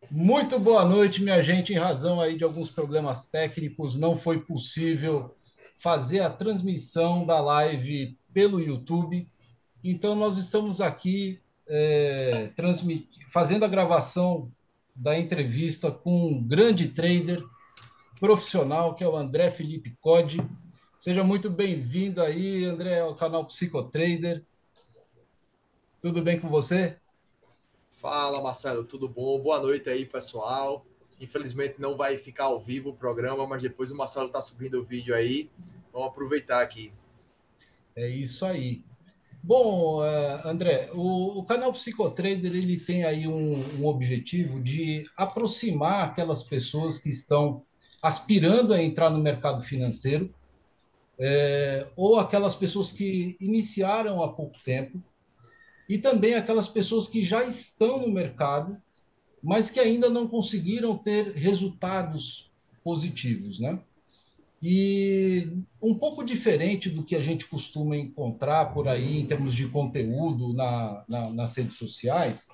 Muito boa noite, minha gente. Em razão aí de alguns problemas técnicos, não foi possível fazer a transmissão da live pelo YouTube. Então, nós estamos aqui fazendo a gravação da entrevista com um grande trader profissional, que é o André Felipe Code. Seja muito bem-vindo aí, André, ao canal Psicotrader. Tudo bem com você? Fala, Marcelo, tudo bom? Boa noite aí, pessoal. Infelizmente não vai ficar ao vivo o programa, mas depois o Marcelo tá subindo o vídeo aí. Vamos aproveitar aqui. É isso aí. Bom, André, o canal Psicotrader ele tem aí um objetivo de aproximar aquelas pessoas que estão aspirando a entrar no mercado financeiro, ou aquelas pessoas que iniciaram há pouco tempo, e também aquelas pessoas que já estão no mercado, mas que ainda não conseguiram ter resultados positivos, né? E um pouco diferente do que a gente costuma encontrar por aí em termos de conteúdo nas redes sociais,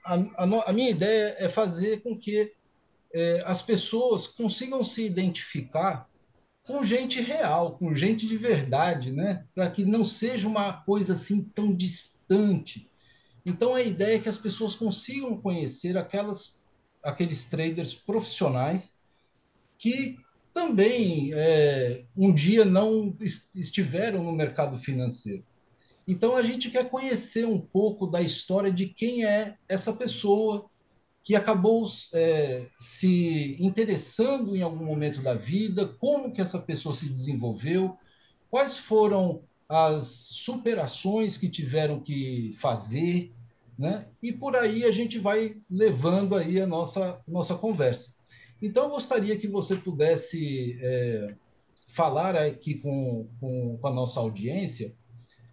a minha ideia é fazer com que as pessoas consigam se identificar com gente real, com gente de verdade, né? Para que não seja uma coisa assim tão distante. Então, a ideia é que as pessoas consigam conhecer aqueles traders profissionais que também um dia não estiveram no mercado financeiro. Então, a gente quer conhecer um pouco da história de quem é essa pessoa que acabou se interessando em algum momento da vida, como que essa pessoa se desenvolveu, quais foram as superações que tiveram que fazer, né? E por aí a gente vai levando aí a nossa conversa. Então, eu gostaria que você pudesse falar aqui com a nossa audiência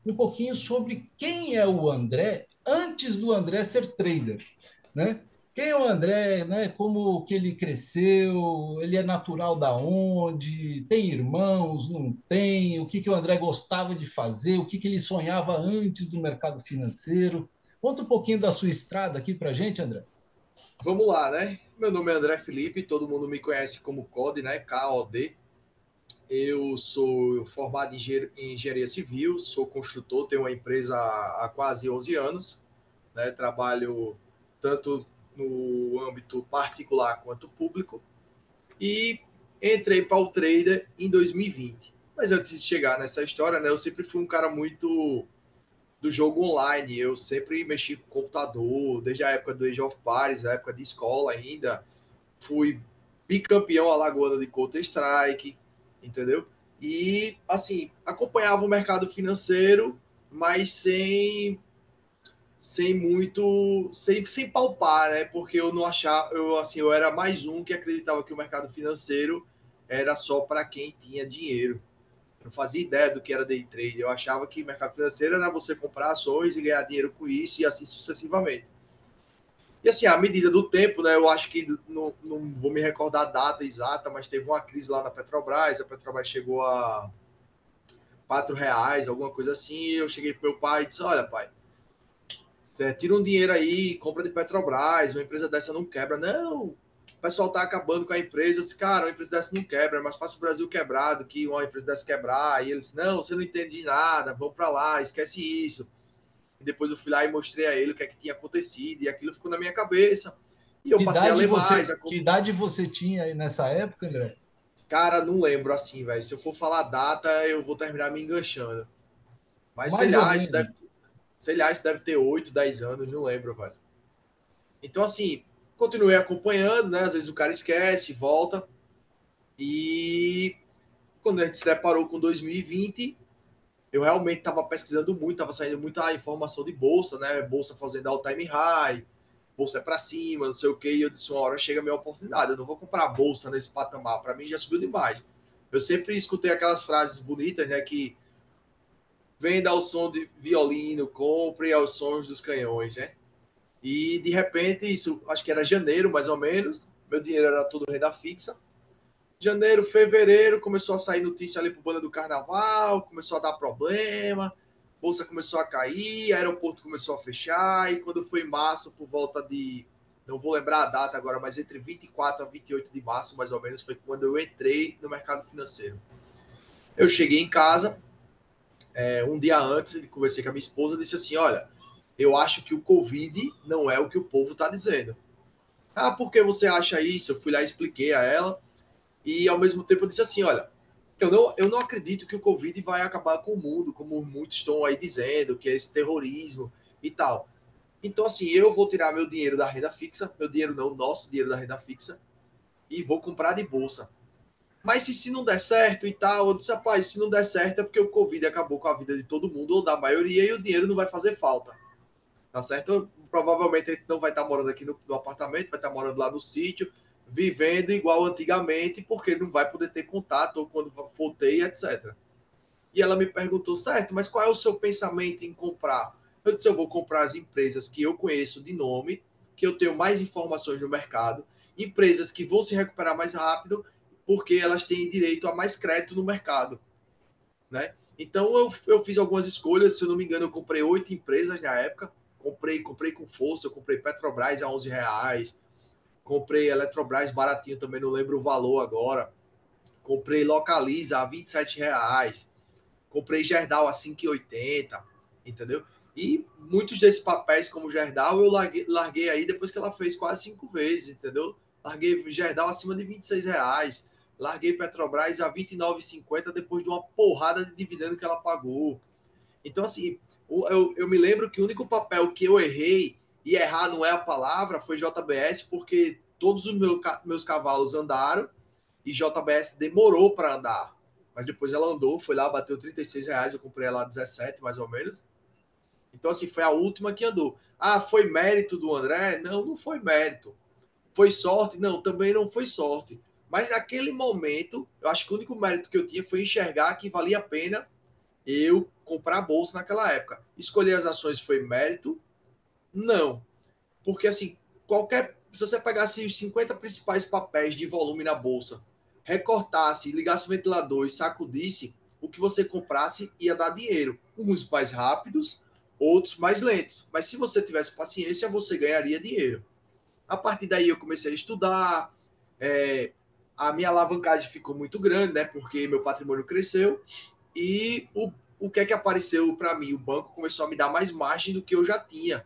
um pouquinho sobre quem é o André antes do André ser trader, né? Quem é o André, né? Como que ele cresceu? Ele é natural da onde? Tem irmãos? Não tem? O que que o André gostava de fazer? O que que ele sonhava antes do mercado financeiro? Conta um pouquinho da sua estrada aqui para gente, André. Vamos lá, né? Meu nome é André Felipe, todo mundo me conhece como COD, né? KOD. Eu sou formado em engenharia civil, sou construtor, tenho uma empresa há quase 11 anos, né? Trabalho tanto no âmbito particular quanto público. E entrei para o trader em 2020. Mas antes de chegar nessa história, né, eu sempre fui um cara muito do jogo online. Eu sempre mexi com computador, desde a época do Age of Empires, a época de escola ainda. Fui bicampeão alagoano de Counter-Strike, entendeu? E, assim, acompanhava o mercado financeiro, mas sem muito, sem palpar, né? Porque eu não achava, eu era mais um que acreditava que o mercado financeiro era só para quem tinha dinheiro. Eu não fazia ideia do que era day trade. Eu achava que o mercado financeiro era você comprar ações e ganhar dinheiro com isso e assim sucessivamente. E assim, à medida do tempo, né, eu acho que não vou me recordar a data exata, mas teve uma crise lá na Petrobras, a Petrobras chegou a R$ 4, alguma coisa assim, e eu cheguei pro meu pai e disse, olha pai, você tira um dinheiro aí, compra de Petrobras, uma empresa dessa não quebra. Não, o pessoal tá acabando com a empresa. Eu disse, cara, uma empresa dessa não quebra, é mais fácil o Brasil quebrado que uma empresa dessa quebrar. E ele disse, não, você não entende de nada, vamos para lá, esquece isso. E depois eu fui lá e mostrei a ele o que é que tinha acontecido, e aquilo ficou na minha cabeça. E eu passei a ler mais. Que idade você tinha aí nessa época, André? Cara, não lembro assim, velho. Se eu for falar data, eu vou terminar me enganchando. Mas Mais ou menos. sei lá, isso deve ter 8, 10 anos, não lembro, velho. Então, assim, continuei acompanhando, né? Às vezes o cara esquece, volta. E quando a gente se deparou com 2020, eu realmente estava pesquisando muito, estava saindo muita informação de bolsa, né? Bolsa fazendo all time high, bolsa é para cima, não sei o que. E eu disse: uma hora chega a minha oportunidade, eu não vou comprar bolsa nesse patamar, para mim já subiu demais. Eu sempre escutei aquelas frases bonitas, né? Que venda ao som de violino, compre aos sons dos canhões, né? E de repente, isso acho que era janeiro mais ou menos, meu dinheiro era todo renda fixa. Janeiro, fevereiro, começou a sair notícia ali pro banda do carnaval, começou a dar problema, bolsa começou a cair, aeroporto começou a fechar, e quando foi em março, por volta de não vou lembrar a data agora, mas entre 24 a 28 de março, mais ou menos, foi quando eu entrei no mercado financeiro. Eu cheguei em casa, um dia antes, conversei com a minha esposa, disse assim, olha, eu acho que o Covid não é o que o povo está dizendo. Ah, por que você acha isso? Eu fui lá e expliquei a ela, e ao mesmo tempo eu disse assim, olha, eu não acredito que o Covid vai acabar com o mundo, como muitos estão aí dizendo, que é esse terrorismo e tal. Então, assim, eu vou tirar meu dinheiro da renda fixa, meu dinheiro não, nosso dinheiro da renda fixa, e vou comprar de bolsa. Mas se não der certo e tal, eu disse, rapaz, se não der certo é porque o Covid acabou com a vida de todo mundo, ou da maioria, e o dinheiro não vai fazer falta. Tá certo? Provavelmente a gente não vai estar morando aqui no apartamento, vai estar morando lá no sítio, vivendo igual antigamente, porque não vai poder ter contato, ou quando for ter, etc. E ela me perguntou, certo, mas qual é o seu pensamento em comprar? Eu disse, eu vou comprar as empresas que eu conheço de nome, que eu tenho mais informações no mercado, empresas que vão se recuperar mais rápido, porque elas têm direito a mais crédito no mercado, né? Então eu fiz algumas escolhas, se eu não me engano, eu comprei 8 empresas na época, comprei com força, eu comprei Petrobras a R$ 11, comprei Eletrobras baratinho também, não lembro o valor agora, comprei Localiza a R$ 27, comprei Gerdau a 5,80, entendeu? E muitos desses papéis, como Gerdau, eu larguei aí depois que ela fez quase 5 vezes, entendeu? Larguei Gerdau acima de R$ 26, larguei Petrobras a 29,50 depois de uma porrada de dividendo que ela pagou. Então, assim, eu me lembro que o único papel que eu errei, e errar não é a palavra, foi JBS, porque todos os meus cavalos andaram e JBS demorou para andar. Mas depois ela andou, foi lá, bateu R$ 36, eu comprei ela a 17, mais ou menos. Então, assim, foi a última que andou. Ah, foi mérito do André? Não, não foi mérito. Foi sorte? Não, também não foi sorte. Mas naquele momento, eu acho que o único mérito que eu tinha foi enxergar que valia a pena eu comprar a bolsa naquela época. Escolher as ações foi mérito? Não. Porque, assim, se você pegasse os 50 principais papéis de volume na bolsa, recortasse, ligasse o ventilador e sacudisse, o que você comprasse ia dar dinheiro. Uns mais rápidos, outros mais lentos. Mas se você tivesse paciência, você ganharia dinheiro. A partir daí eu comecei a estudar, a minha alavancagem ficou muito grande, né? Porque meu patrimônio cresceu e o que é que apareceu para mim? O banco começou a me dar mais margem do que eu já tinha.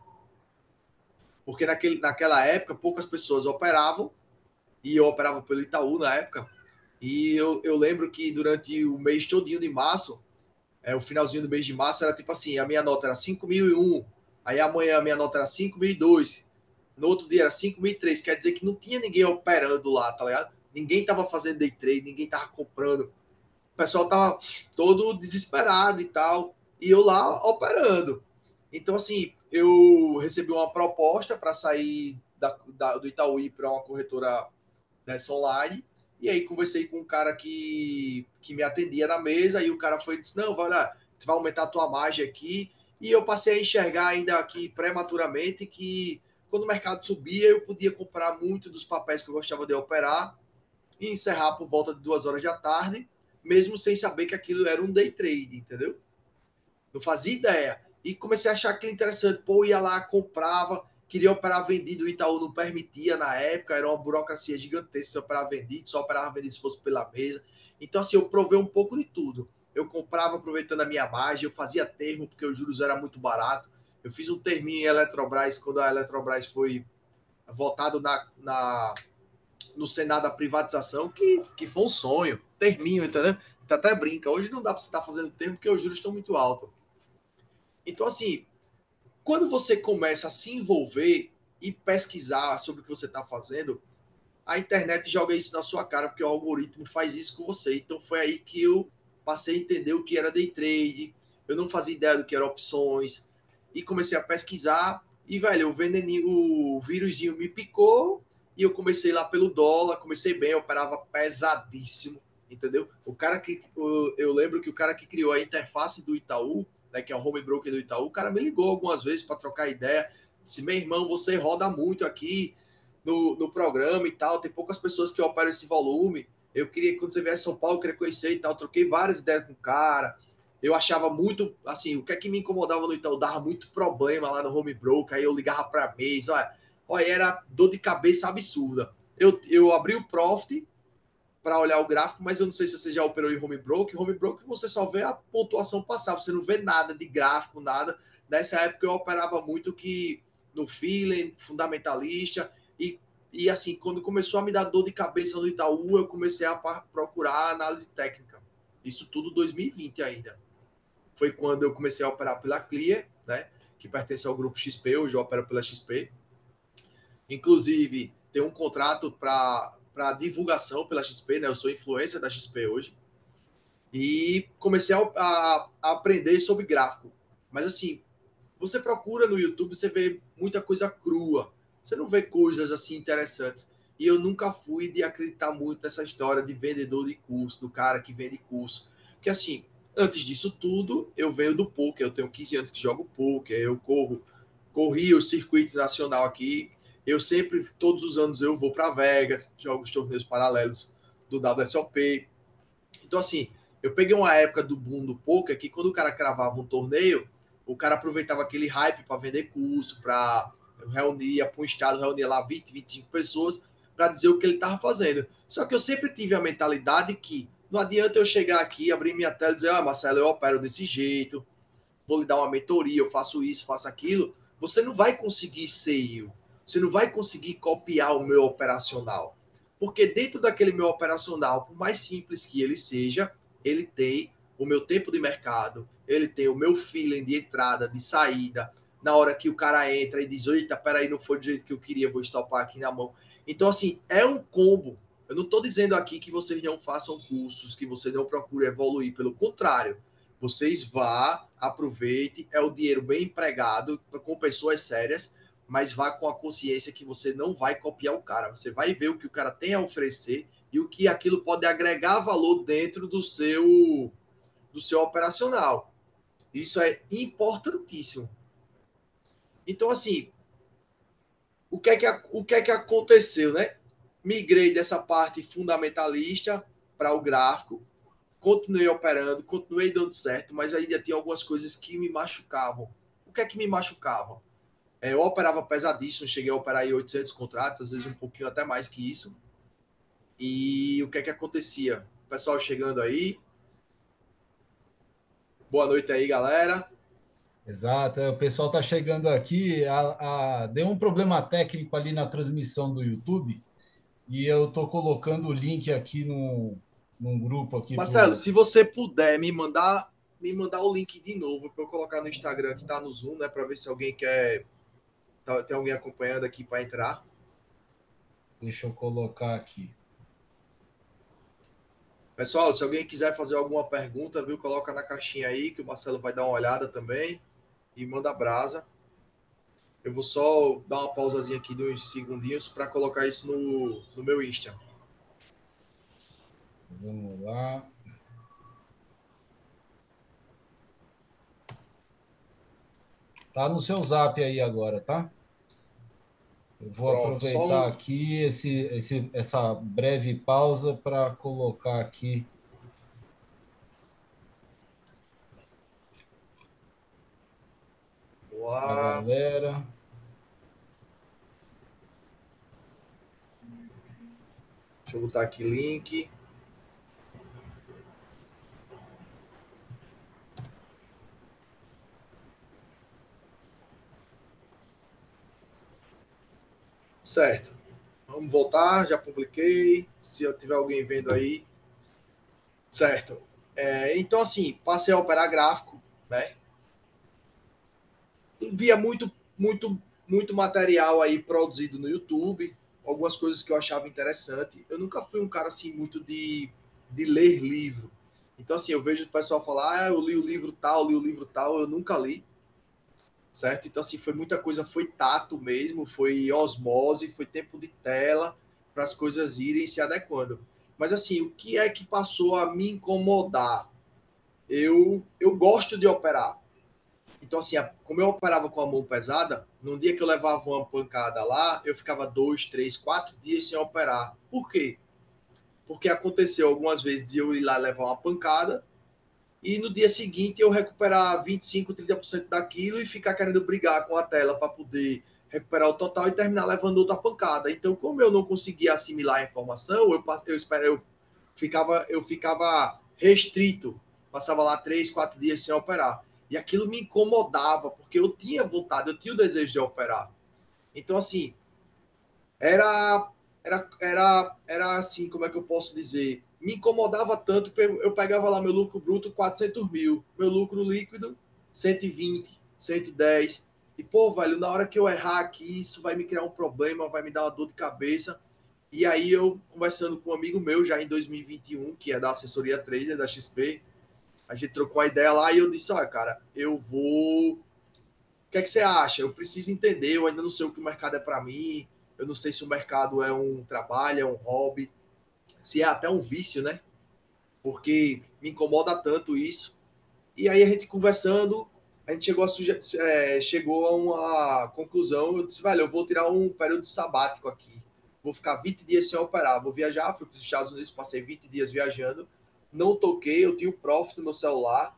Porque naquela época poucas pessoas operavam, e eu operava pelo Itaú na época, e eu lembro que durante o mês todinho de março, o finalzinho do mês de março, era tipo assim, a minha nota era 5.001, aí amanhã a minha nota era 5.002, no outro dia era 5.003, quer dizer que não tinha ninguém operando lá, tá ligado? Ninguém tava fazendo day trade, ninguém tava comprando, o pessoal tava todo desesperado e tal, e eu lá operando. Então, assim, eu recebi uma proposta para sair do Itaú para uma corretora dessa online. E aí conversei com um cara que me atendia na mesa, e o cara foi e disse, não, vai lá, você vai aumentar a tua margem aqui. E eu passei a enxergar ainda aqui prematuramente que quando o mercado subia, eu podia comprar muito dos papéis que eu gostava de operar e encerrar por volta de 2 horas da tarde, mesmo sem saber que aquilo era um day trade, entendeu? Não fazia ideia. E comecei a achar aquilo interessante. Pô, ia lá, comprava, queria operar vendido, o Itaú não permitia na época, era uma burocracia gigantesca se operar vendido, só operava vendido se fosse pela mesa. Então, assim, eu provei um pouco de tudo. Eu comprava aproveitando a minha margem, eu fazia termo, porque os juros eram muito barato. Eu fiz um terminho em Eletrobras, quando a Eletrobras foi votado no Senado a privatização, que foi um sonho. Terminho, entendeu? Tá até brinca. Hoje não dá para você estar fazendo termo, porque os juros estão muito altos. Então, assim, quando você começa a se envolver e pesquisar sobre o que você está fazendo, a internet joga isso na sua cara, porque o algoritmo faz isso com você. Então foi aí que eu passei a entender o que era day trade, eu não fazia ideia do que eram opções, e comecei a pesquisar, e, velho, o vírusinho me picou, e eu comecei lá pelo dólar, comecei bem, eu operava pesadíssimo, entendeu? Eu lembro que o cara que criou a interface do Itaú, né, que é o home broker do Itaú, o cara me ligou algumas vezes para trocar ideia, disse, meu irmão, você roda muito aqui, no programa e tal, tem poucas pessoas que operam esse volume. Eu queria, quando você vier a São Paulo, eu queria conhecer e tal, troquei várias ideias com o cara. Eu achava muito, assim, o que é que me incomodava no Itaú, dava muito problema lá no home broker, aí eu ligava para mesa, olha, Olha, era dor de cabeça absurda. Eu abri o Profit para olhar o gráfico, mas eu não sei se você já operou em home broker. Home broker você só vê a pontuação passar, você não vê nada de gráfico, nada. Nessa época eu operava muito que no feeling, fundamentalista, e assim, quando começou a me dar dor de cabeça no Itaú, eu comecei a procurar análise técnica. Isso tudo 2020 ainda. Foi quando eu comecei a operar pela Clear, né, que pertence ao grupo XP, hoje eu opero pela XP. Inclusive, tem um contrato para divulgação pela XP, né? Eu sou influencer da XP hoje. E comecei a aprender sobre gráfico. Mas assim, você procura no YouTube, você vê muita coisa crua. Você não vê coisas assim interessantes. E eu nunca fui de acreditar muito nessa história de vendedor de curso, do cara que vende curso. Porque assim, antes disso tudo, eu venho do poker. Eu tenho 15 anos que jogo poker. Eu corri o circuito nacional aqui. Eu sempre, todos os anos, eu vou para Vegas, jogo os torneios paralelos do WSOP. Então, assim, eu peguei uma época do boom do poker que quando o cara cravava um torneio, o cara aproveitava aquele hype para vender curso, para reunir, para um estado, reunia lá 20, 25 pessoas para dizer o que ele estava fazendo. Só que eu sempre tive a mentalidade que não adianta eu chegar aqui, abrir minha tela e dizer, ah, Marcelo, eu opero desse jeito, vou lhe dar uma mentoria, eu faço isso, faço aquilo. Você não vai conseguir ser eu. Você não vai conseguir copiar o meu operacional. Porque dentro daquele meu operacional, por mais simples que ele seja, ele tem o meu tempo de mercado, ele tem o meu feeling de entrada, de saída, na hora que o cara entra e diz, eita, peraí, não foi do jeito que eu queria, vou estopar aqui na mão. Então, assim, é um combo. Eu não estou dizendo aqui que vocês não façam cursos, que você não procure evoluir, pelo contrário. Vocês vá, aproveite, é o dinheiro bem empregado com pessoas sérias, mas vá com a consciência que você não vai copiar o cara. Você vai ver o que o cara tem a oferecer e o que aquilo pode agregar valor dentro do seu operacional. Isso é importantíssimo. Então, assim, o que é que aconteceu, né? Migrei dessa parte fundamentalista para o gráfico, continuei operando, continuei dando certo, mas ainda tinha algumas coisas que me machucavam. O que é que me machucava? Eu operava pesadíssimo, cheguei a operar em 800 contratos, às vezes um pouquinho até mais que isso. E o que é que acontecia? O pessoal chegando aí. Boa noite aí, galera. Exato, o pessoal está chegando aqui. Deu um problema técnico ali na transmissão do YouTube e eu estou colocando o link aqui num grupo aqui Marcelo, pro. se você puder me mandar o link de novo para eu colocar no Instagram que tá no Zoom, né, para ver se alguém quer, tem alguém acompanhando aqui para entrar. Deixa eu colocar aqui. Pessoal, se alguém quiser fazer alguma pergunta, viu, coloca na caixinha aí que o Marcelo vai dar uma olhada também e manda brasa. Eu vou só dar uma pausazinha aqui de uns segundinhos para colocar isso no meu Insta. Vamos lá. Tá no seu zap aí agora, tá? Eu vou Pronto, só aproveitar um. aqui essa breve pausa para colocar aqui a Lá. galera. Deixa eu botar aqui link. Certo. Vamos voltar, já publiquei. Se eu tiver alguém vendo aí. Certo. Então, assim, passei a operar gráfico, né? Via muito, muito, muito material aí produzido no YouTube, algumas coisas que eu achava interessante. Eu nunca fui um cara assim muito de ler livro. Então, assim, eu vejo o pessoal falar, eu li o livro tal, li o livro tal, eu nunca li, certo? Então, assim, foi muita coisa, foi tato mesmo, foi osmose, foi tempo de tela para as coisas irem se adequando. Mas, assim, o que é que passou a me incomodar? Eu gosto de operar, então, assim, como eu operava com a mão pesada, num dia que eu levava uma pancada lá, eu ficava 2, 3, 4 dias sem operar. Por quê? Porque aconteceu algumas vezes de eu ir lá levar uma pancada e no dia seguinte eu recuperar 25, 30% daquilo e ficar querendo brigar com a tela para poder recuperar o total e terminar levando outra pancada. Então, como eu não conseguia assimilar a informação, eu ficava restrito, passava lá 3, 4 dias sem operar. E aquilo me incomodava, porque eu tinha vontade, eu tinha o desejo de operar. Então, assim, era, era assim, como é que eu posso dizer? Me incomodava tanto que eu pegava lá meu lucro bruto 400 mil, meu lucro líquido 120, 110. E, pô, velho, na hora que eu errar aqui, isso vai me criar um problema, vai me dar uma dor de cabeça. E aí eu, conversando com um amigo meu, já em 2021, que é da assessoria trader da XP, a gente trocou uma ideia lá e eu disse, olha, cara, eu vou... O que é que você acha? Eu preciso entender, eu ainda não sei o que o mercado é para mim, eu não sei se o mercado é um trabalho, é um hobby, se é até um vício, né? Porque me incomoda tanto isso. E aí a gente conversando, a gente chegou a uma conclusão. Eu disse, velho, eu vou tirar um período sabático aqui. Vou ficar 20 dias sem operar. Vou viajar, fui para os Estados Unidos, passei 20 dias viajando. Não toquei, eu tinha o Profit no meu celular,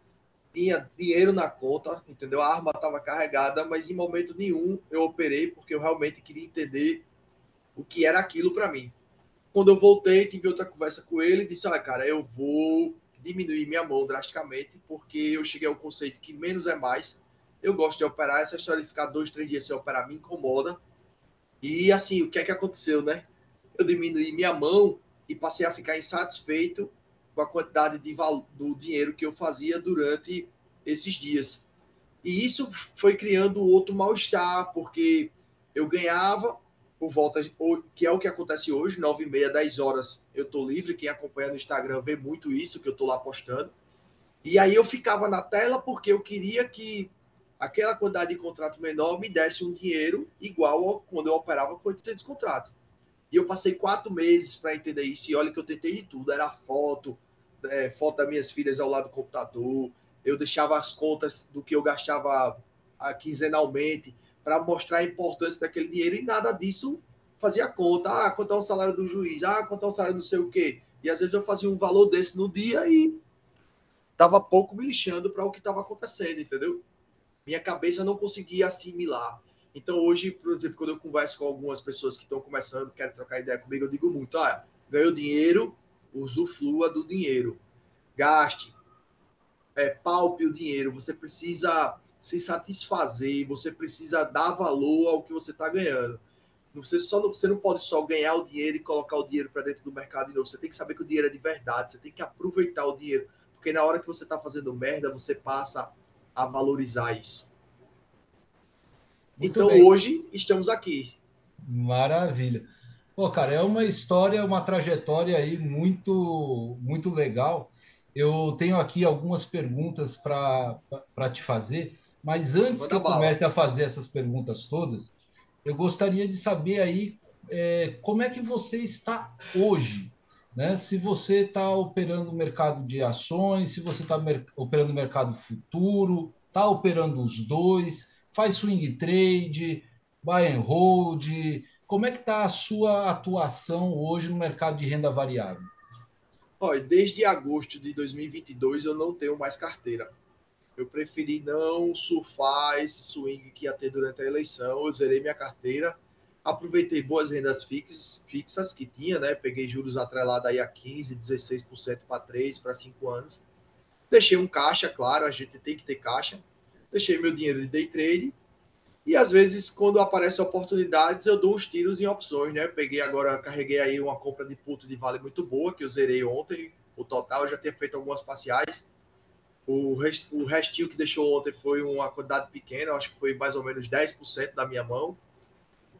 tinha dinheiro na conta, entendeu? A arma estava carregada, mas em momento nenhum eu operei, porque eu realmente queria entender o que era aquilo para mim. Quando eu voltei, tive outra conversa com ele e disse: olha, cara, eu vou diminuir minha mão drasticamente, porque eu cheguei ao conceito que menos é mais. Eu gosto de operar, essa história de ficar 2, 3 dias sem operar me incomoda. E assim, o que é que aconteceu, né? Eu diminuí minha mão e passei a ficar insatisfeito com a quantidade do dinheiro que eu fazia durante esses dias. E isso foi criando outro mal-estar, porque eu ganhava por volta, que é o que acontece hoje, 9h30, 10 horas eu tô livre. Quem acompanha no Instagram vê muito isso, que eu tô lá postando. E aí eu ficava na tela porque eu queria que aquela quantidade de contrato menor me desse um dinheiro igual ao quando eu operava com 800 contratos. E eu passei 4 meses para entender isso. E olha que eu tentei de tudo. Era foto, foto das minhas filhas ao lado do computador. Eu deixava as contas do que eu gastava quinzenalmente para mostrar a importância daquele dinheiro. E nada disso fazia conta. Ah, quanto é o salário do juiz? Ah, quanto é o salário não sei o quê. E às vezes eu fazia um valor desse no dia e estava pouco me lixando para o que estava acontecendo, entendeu? Minha cabeça não conseguia assimilar. Então, hoje, por exemplo, quando eu converso com algumas pessoas que estão começando, querem trocar ideia comigo, eu digo muito: ah, ganhou dinheiro, usufrua do dinheiro. Gaste, palpe o dinheiro. Você precisa se satisfazer, você precisa dar valor ao que você está ganhando. Você não pode só ganhar o dinheiro e colocar o dinheiro para dentro do mercado de novo. Você tem que saber que o dinheiro é de verdade. Você tem que aproveitar o dinheiro. Porque na hora que você está fazendo merda, você passa a valorizar isso. Muito Então bem, hoje estamos aqui. maravilha. Pô, cara, é uma história, uma trajetória aí muito legal. Eu tenho aqui algumas perguntas para te fazer, mas antes que Manda eu bala. comece a fazer essas perguntas todas, eu gostaria de saber aí como é que você está hoje, né? Se você está operando no mercado de ações, se você está operando no mercado futuro, está operando os dois, faz swing trade, buy and hold. Como é que está a sua atuação hoje no mercado de renda variável? Olha, desde agosto de 2022 eu não tenho mais carteira. Eu preferi não surfar esse swing que ia ter durante a eleição. Eu zerei minha carteira, aproveitei boas rendas fixas que tinha, né? Peguei juros atrelados aí a 15, 16% para 3, para 5 anos. Deixei um caixa, claro, a gente tem que ter caixa. Deixei meu dinheiro de day trade. E às vezes, quando aparecem oportunidades, eu dou uns tiros em opções, né? Peguei agora, carreguei aí uma compra de put de vale muito boa, que eu zerei ontem. O total, eu já tinha feito algumas parciais. O restinho que deixou ontem foi uma quantidade pequena, acho que foi mais ou menos 10% da minha mão.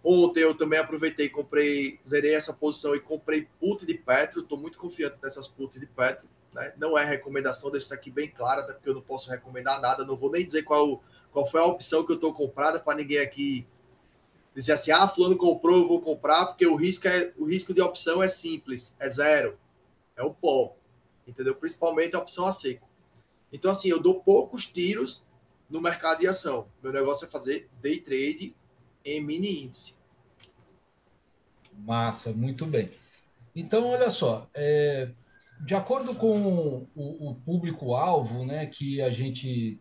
Ontem eu também aproveitei, comprei, zerei essa posição e comprei put de Petro. Estou muito confiante nessas put de Petro. Né? Não é recomendação, deixa isso aqui bem claro, até porque eu não posso recomendar nada. Não vou nem dizer qual foi a opção que eu estou comprada para ninguém aqui dizer assim: ah, fulano comprou, eu vou comprar, porque o risco de opção é simples, é zero, é o pó, entendeu? Principalmente a opção a seco. Então, assim, eu dou poucos tiros no mercado de ação. Meu negócio é fazer day trade em mini índice. Massa, muito bem. Então, olha só, de acordo com o público-alvo, né, que a gente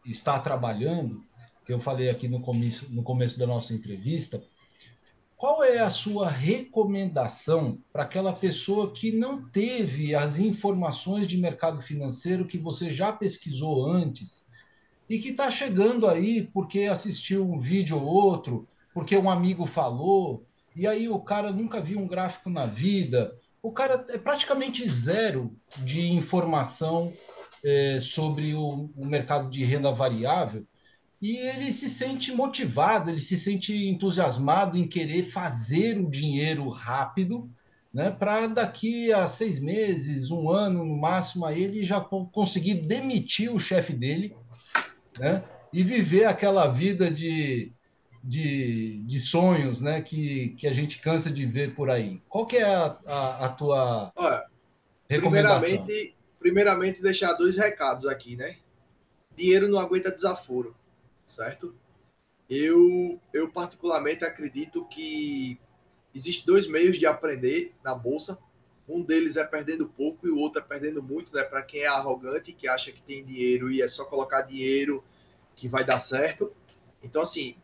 está trabalhando, que eu falei aqui no começo da nossa entrevista, qual é a sua recomendação para aquela pessoa que não teve as informações de mercado financeiro que você já pesquisou antes e que está chegando aí porque assistiu um vídeo ou outro, porque um amigo falou, e aí o cara nunca viu um gráfico na vida, o cara é praticamente zero de informação sobre o mercado de renda variável e ele se sente motivado, ele se sente entusiasmado em querer fazer o dinheiro rápido, né, para daqui a 6 meses, um ano no máximo, aí ele já conseguir demitir o chefe dele, né, e viver aquela vida de sonhos, né, que a gente cansa de ver por aí. Qual que é a tua Olha, recomendação? primeiramente deixar dois recados aqui, né? Dinheiro não aguenta desaforo, certo? Eu particularmente acredito que existem dois meios de aprender na bolsa. Um deles é perdendo pouco e o outro é perdendo muito, né? Para quem é arrogante, que acha que tem dinheiro e é só colocar dinheiro que vai dar certo. Então, assim,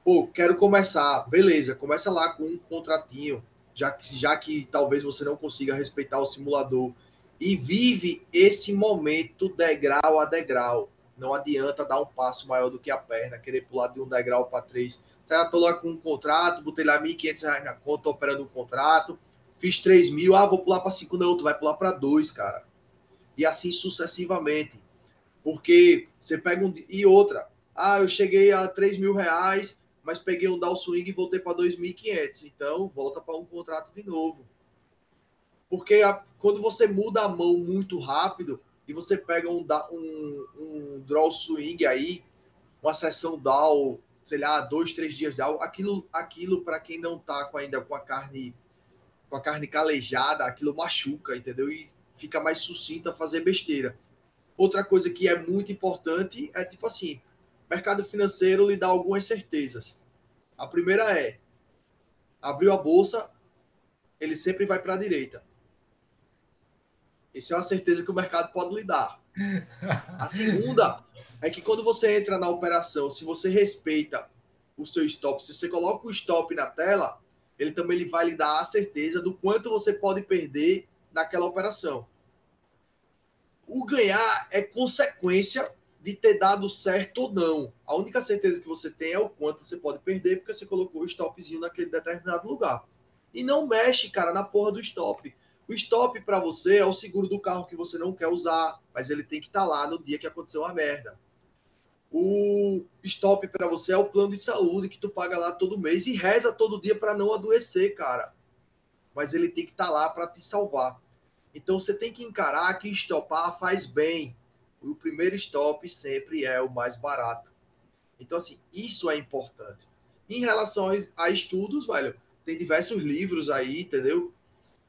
pô, quero começar, beleza, começa lá com um contratinho, já que talvez você não consiga respeitar o simulador e vive esse momento degrau a degrau. Não adianta dar um passo maior do que a perna, querer pular de um degrau para três. Já tô lá com um contrato, botei lá R$ 1.500 na conta, tô operando um contrato, fiz 3.000, vou pular para 5, não, tu vai pular para 2, cara. E assim sucessivamente. Porque você pega um. E outra. Eu cheguei a R$ 3.000, mas peguei um down swing e voltei para 2.500. Então, volta para um contrato de novo. Porque quando você muda a mão muito rápido e você pega um draw swing aí, uma sessão down, sei lá, 2, 3 dias down, aquilo para quem não tá ainda com a carne calejada, aquilo machuca, entendeu? E fica mais sucinto a fazer besteira. Outra coisa que é muito importante é tipo assim, mercado financeiro lhe dá algumas certezas. A primeira é, abriu a bolsa, ele sempre vai para a direita. Essa é uma certeza que o mercado pode lhe dar. A segunda é que quando você entra na operação, se você respeita o seu stop, se você coloca o stop na tela, ele vai lhe dar a certeza do quanto você pode perder naquela operação. O ganhar é consequência de ter dado certo ou não. A única certeza que você tem é o quanto você pode perder porque você colocou o stopzinho naquele determinado lugar. E não mexe, cara, na porra do stop. O stop para você é o seguro do carro que você não quer usar, mas ele tem que estar lá no dia que aconteceu uma merda. O stop para você é o plano de saúde que tu paga lá todo mês e reza todo dia para não adoecer, cara. Mas ele tem que estar lá para te salvar. Então você tem que encarar que estopar faz bem. O primeiro stop sempre é o mais barato. Então, assim, isso é importante. Em relação a estudos, velho, tem diversos livros aí, entendeu?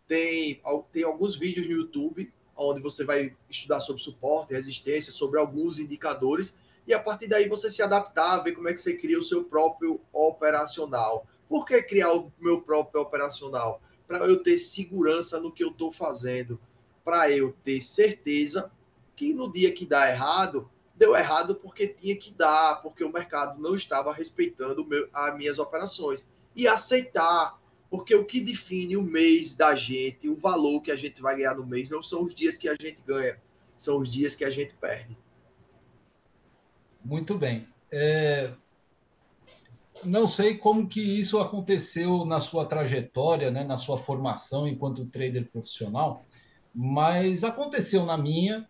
Tem alguns vídeos no YouTube onde você vai estudar sobre suporte, resistência, sobre alguns indicadores, e a partir daí você se adaptar, ver como é que você cria o seu próprio operacional. Por que criar o meu próprio operacional? Para eu ter segurança no que eu estou fazendo, para eu ter certeza que no dia que dá errado, deu errado porque tinha que dar, porque o mercado não estava respeitando as minhas operações. E aceitar, porque o que define o mês da gente, o valor que a gente vai ganhar no mês, não são os dias que a gente ganha, são os dias que a gente perde. Muito bem. Não sei como que isso aconteceu na sua trajetória, né, na sua formação enquanto trader profissional, mas aconteceu na minha,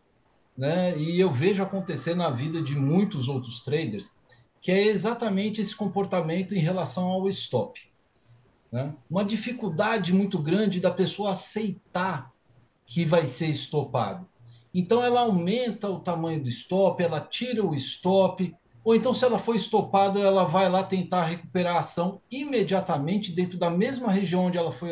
né, e eu vejo acontecer na vida de muitos outros traders, que é exatamente esse comportamento em relação ao stop, né? Uma dificuldade muito grande da pessoa aceitar que vai ser estopado. Então ela aumenta o tamanho do stop, ela tira o stop, ou então se ela for estopada, ela vai lá tentar recuperar a ação imediatamente dentro da mesma região onde ela foi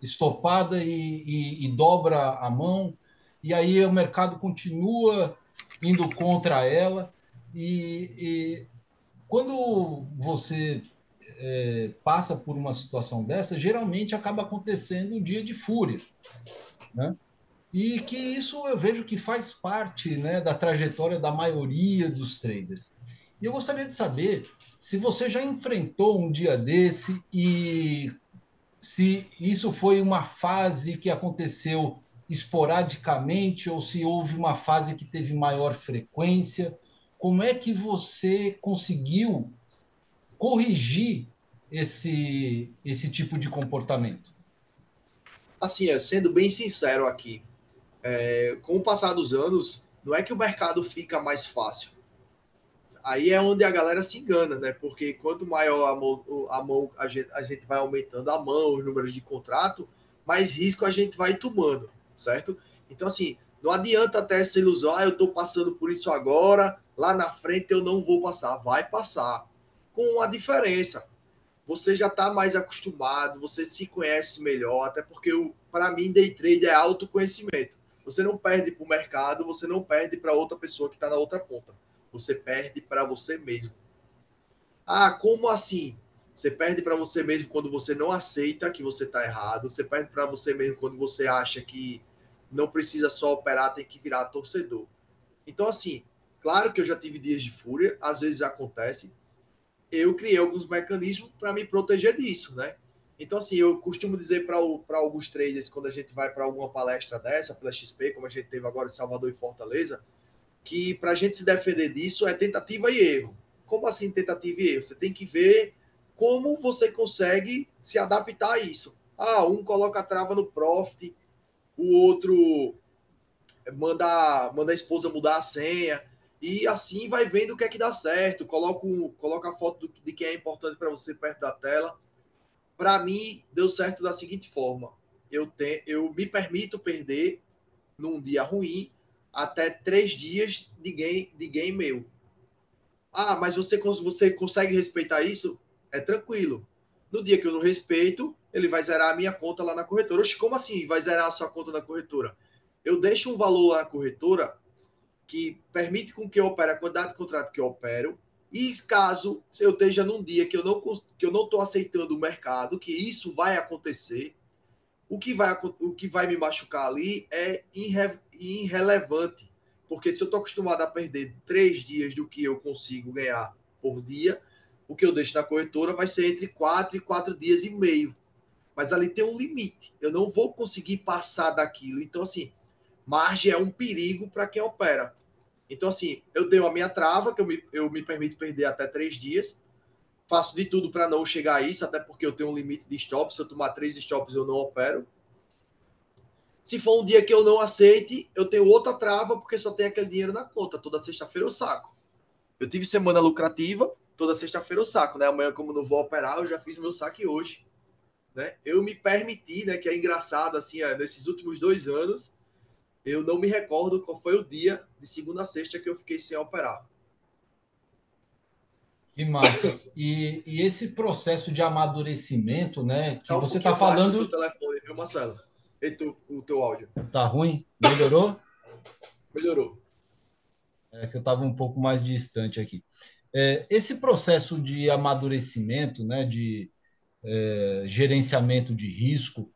estopada e dobra a mão, e aí o mercado continua indo contra ela. E quando você passa por uma situação dessa, geralmente acaba acontecendo um dia de fúria, né? E que isso eu vejo que faz parte, né, da trajetória da maioria dos traders. E eu gostaria de saber se você já enfrentou um dia desse e se isso foi uma fase que aconteceu esporadicamente ou se houve uma fase que teve maior frequência. Como é que você conseguiu corrigir esse tipo de comportamento? Assim, sendo bem sincero aqui, com o passar dos anos, não é que o mercado fica mais fácil. Aí é onde a galera se engana, né? Porque quanto maior a gente vai aumentando a mão, os números de contrato, mais risco a gente vai tomando, certo? Então, assim, não adianta até essa ilusão, eu estou passando por isso agora, lá na frente eu não vou passar. Vai passar. Com uma diferença. Você já está mais acostumado, você se conhece melhor, até porque, para mim, day trade é autoconhecimento. Você não perde para o mercado, você não perde para outra pessoa que está na outra ponta. Você perde para você mesmo. Ah, como assim? Você perde para você mesmo quando você não aceita que você está errado. Você perde para você mesmo quando você acha que não precisa só operar, tem que virar torcedor. Então, assim, claro que eu já tive dias de fúria, às vezes acontece. Eu criei alguns mecanismos para me proteger disso, né? Então, assim, eu costumo dizer para alguns traders, quando a gente vai para alguma palestra dessa, pela XP, como a gente teve agora em Salvador e Fortaleza, que para a gente se defender disso é tentativa e erro. Como assim tentativa e erro? Você tem que ver como você consegue se adaptar a isso. Ah, um coloca a trava no profit, o outro manda a esposa mudar a senha, e assim vai vendo o que é que dá certo. Coloca a foto de quem é importante para você perto da tela. Para mim, deu certo da seguinte forma: eu me permito perder num dia ruim até 3 dias de game meu. Ah, mas você consegue respeitar isso? É tranquilo. No dia que eu não respeito, ele vai zerar a minha conta lá na corretora. Oxe, como assim vai zerar a sua conta na corretora? Eu deixo um valor lá na corretora que permite com que eu opere a quantidade de contrato que eu opero. E caso eu esteja num dia que eu não estou aceitando o mercado, que isso vai acontecer, o que vai me machucar ali é irrelevante. Porque se eu estou acostumado a perder 3 dias do que eu consigo ganhar por dia, o que eu deixo na corretora vai ser entre 4 e 4 dias e meio. Mas ali tem um limite. Eu não vou conseguir passar daquilo. Então, assim, margem é um perigo para quem opera. Então, assim, eu tenho a minha trava, que eu me permito perder até 3 dias. Faço de tudo para não chegar a isso, até porque eu tenho um limite de stops. Se eu tomar 3 stops, eu não opero. Se for um dia que eu não aceite, eu tenho outra trava, porque só tem aquele dinheiro na conta. Toda sexta-feira eu saco. Eu tive semana lucrativa, toda sexta-feira eu saco, né? Amanhã, como não vou operar, eu já fiz meu saque hoje. Né? Eu me permiti, né? Que é engraçado, assim, nesses últimos 2 anos, eu não me recordo qual foi o dia de segunda a sexta que eu fiquei sem operar. Que massa. E esse processo de amadurecimento, né, que É um você está pouquinho baixo o teu falando, telefone, viu, Marcelo? E o teu áudio. tá ruim? Melhorou? Melhorou. É que eu estava um pouco mais distante aqui. Esse processo de amadurecimento, né, de gerenciamento de risco,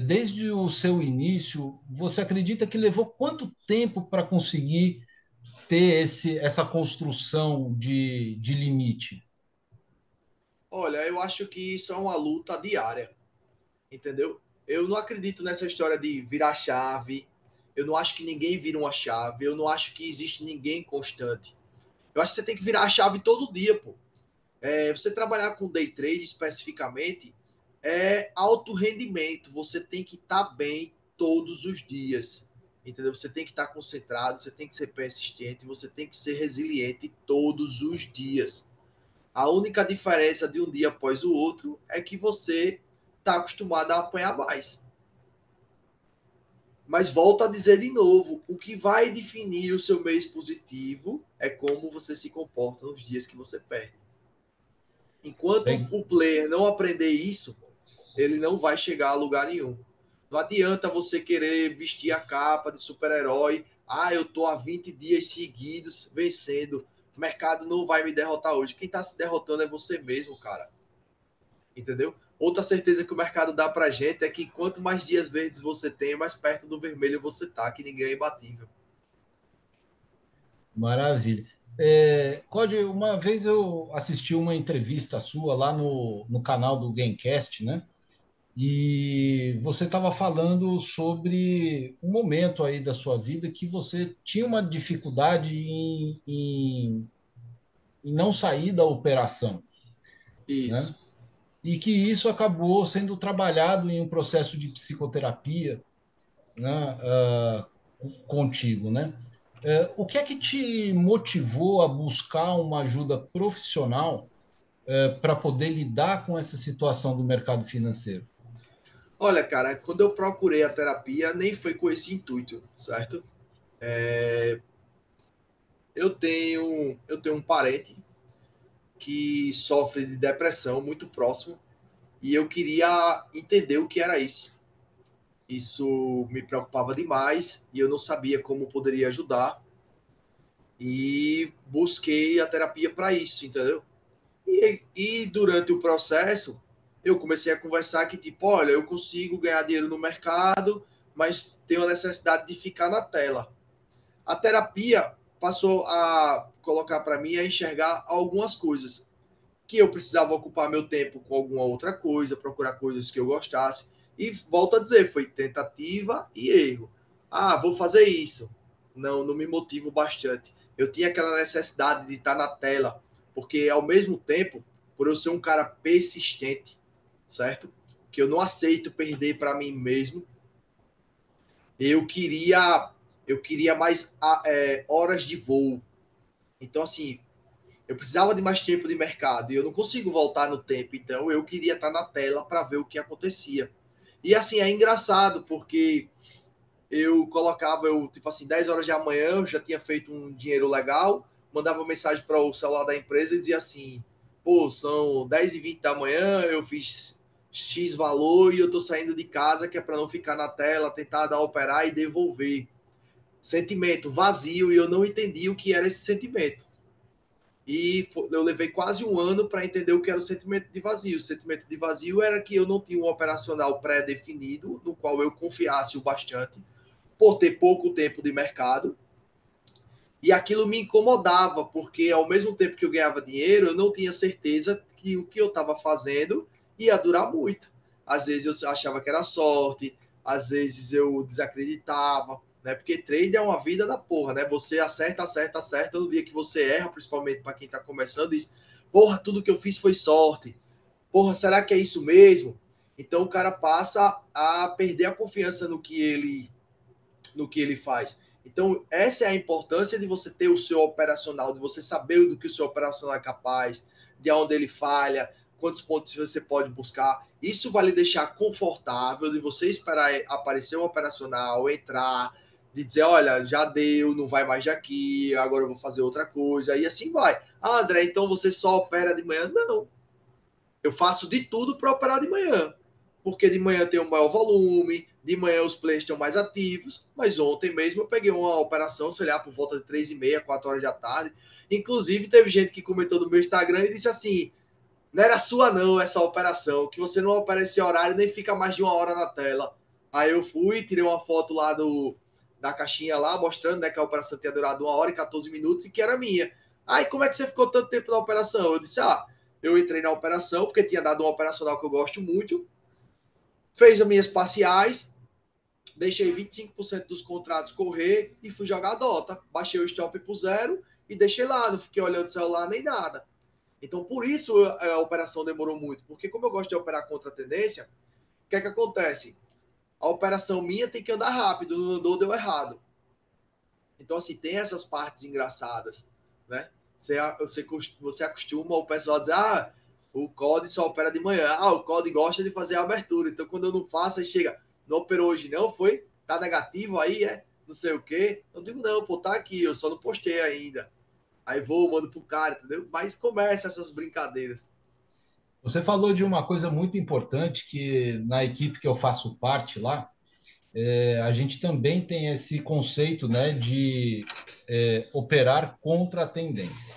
desde o seu início, você acredita que levou quanto tempo para conseguir ter essa construção de limite? Olha, eu acho que isso é uma luta diária, entendeu? Eu não acredito nessa história de virar chave. Eu não acho que ninguém vira uma chave. Eu não acho que existe ninguém constante. Eu acho que você tem que virar a chave todo dia, pô. Você trabalhar com day trade especificamente é alto rendimento. Você tem que estar bem todos os dias. Entendeu? Você tem que estar concentrado, você tem que ser persistente, você tem que ser resiliente todos os dias. A única diferença de um dia após o outro é que você está acostumado a apanhar mais. Mas volto a dizer de novo, o que vai definir o seu mês positivo é como você se comporta nos dias que você perde. Enquanto É, o player não aprender isso, ele não vai chegar a lugar nenhum. Não adianta você querer vestir a capa de super-herói. Ah, eu tô há 20 dias seguidos vencendo. O mercado não vai me derrotar hoje. Quem tá se derrotando é você mesmo, cara. Entendeu? Outra certeza que o mercado dá pra gente é que quanto mais dias verdes você tem, mais perto do vermelho você tá, que ninguém é imbatível. maravilha. Code, uma vez eu assisti uma entrevista sua lá no canal do Gamecast, né? E você estava falando sobre um momento aí da sua vida que você tinha uma dificuldade em não sair da operação, né? Isso. E que isso acabou sendo trabalhado em um processo de psicoterapia, né? Contigo, né? O que é que te motivou a buscar uma ajuda profissional para poder lidar com essa situação do mercado financeiro? Olha, cara, quando eu procurei a terapia, nem foi com esse intuito, certo? Eu tenho um parente que sofre de depressão muito próximo e eu queria entender o que era isso. Isso me preocupava demais e eu não sabia como poderia ajudar e busquei a terapia para isso, entendeu? E durante o processo eu comecei a conversar que tipo, olha, eu consigo ganhar dinheiro no mercado, mas tenho a necessidade de ficar na tela. A terapia passou a colocar para mim a enxergar algumas coisas que eu precisava ocupar meu tempo com alguma outra coisa, procurar coisas que eu gostasse. E volto a dizer, foi tentativa e erro. Ah, vou fazer isso. Não, não me motivo bastante. Eu tinha aquela necessidade de estar na tela, porque ao mesmo tempo, por eu ser um cara persistente, certo? Que eu não aceito perder para mim mesmo, eu queria eu queria mais horas de voo. Então assim, eu precisava de mais tempo de mercado e eu não consigo voltar no tempo, então eu queria estar na tela para ver o que acontecia. E assim, é engraçado porque eu colocava, eu tipo assim, 10 horas da manhã, eu já tinha feito um dinheiro legal, mandava uma mensagem para o celular da empresa e dizia assim: pô, são 10h20 da manhã, eu fiz X valor e eu tô saindo de casa, que é para não ficar na tela, tentar dar operar e devolver. Sentimento vazio e eu não entendi o que era esse sentimento. E eu levei quase um ano para entender o que era o sentimento de vazio. O sentimento de vazio era que eu não tinha um operacional pré-definido, no qual eu confiasse o bastante, por ter pouco tempo de mercado. E aquilo me incomodava, porque ao mesmo tempo que eu ganhava dinheiro, eu não tinha certeza que o que eu estava fazendo ia durar muito. Às vezes eu achava que era sorte, às vezes eu desacreditava, né? Porque trade é uma vida da porra, né? Você acerta, acerta, acerta. No dia que você erra, principalmente para quem está começando, diz: porra, tudo que eu fiz foi sorte. Porra, será que é isso mesmo? Então o cara passa a perder a confiança no que ele faz. Então, essa é a importância de você ter o seu operacional, de você saber do que o seu operacional é capaz, de onde ele falha, quantos pontos você pode buscar. Isso vai lhe deixar confortável de você esperar aparecer um operacional, entrar, de dizer, olha, já deu, não vai mais daqui, agora eu vou fazer outra coisa, e assim vai. Ah, André, então você só opera de manhã? Não. Eu faço de tudo para operar de manhã. Porque de manhã tem um maior volume, de manhã os players estão mais ativos, mas ontem mesmo eu peguei uma operação, sei lá, por volta de 3h30, 4 horas da tarde. Inclusive, teve gente que comentou no meu Instagram e disse assim: não era sua, não, essa operação, que você não opera esse horário nem fica mais de uma hora na tela. Aí eu fui, tirei uma foto lá da caixinha lá, mostrando, né, que a operação tinha durado 1 hora e 14 minutos e que era minha. Aí, como é que você ficou tanto tempo na operação? Eu disse: eu entrei na operação porque tinha dado uma operacional que eu gosto muito, fez as minhas parciais, deixei 25% dos contratos correr e fui jogar a Dota. Baixei o stop pro zero e deixei lá, não fiquei olhando o celular nem nada. Então, por isso a operação demorou muito, porque como eu gosto de operar contra a tendência, o que é que acontece? A operação minha tem que andar rápido, não andou, deu errado. Então, assim, tem essas partes engraçadas, né? Você acostuma o pessoal a dizer, o COD só opera de manhã. O COD gosta de fazer a abertura. Então, quando eu não faço, aí chega, não operou hoje não, foi? Tá negativo aí, é? Não sei o quê. Eu digo, não, pô, tá aqui, eu só não postei ainda. Aí vou, mando pro cara, entendeu? Mas começa essas brincadeiras. Você falou de uma coisa muito importante que na equipe que eu faço parte lá, a gente também tem esse conceito, né, de operar contra a tendência.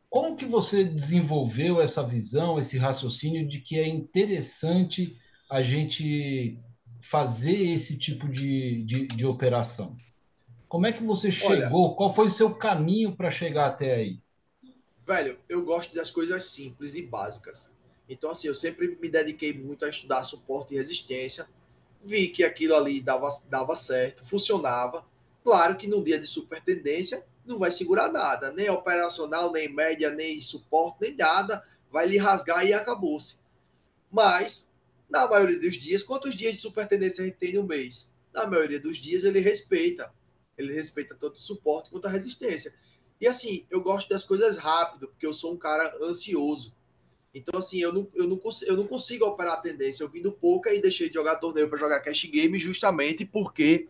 Como que você desenvolveu essa visão, esse raciocínio de que é interessante a gente fazer esse tipo de operação? Como é que você Olha, chegou? Qual foi o seu caminho para chegar até aí? velho, eu gosto das coisas simples e básicas. Então, assim, eu sempre me dediquei muito a estudar suporte e resistência. Vi que aquilo ali dava certo, funcionava. Claro que no dia de supertendência não vai segurar nada, nem operacional, nem média, nem suporte, nem nada. Vai lhe rasgar e acabou-se. Mas, na maioria dos dias, quantos dias de supertendência a gente tem no mês? Na maioria dos dias ele respeita. Ele respeita tanto o suporte quanto a resistência. E assim, eu gosto das coisas rápido, porque eu sou um cara ansioso. Então, assim, eu não consigo operar a tendência. Eu vim do poker e deixei de jogar torneio para jogar cash game justamente porque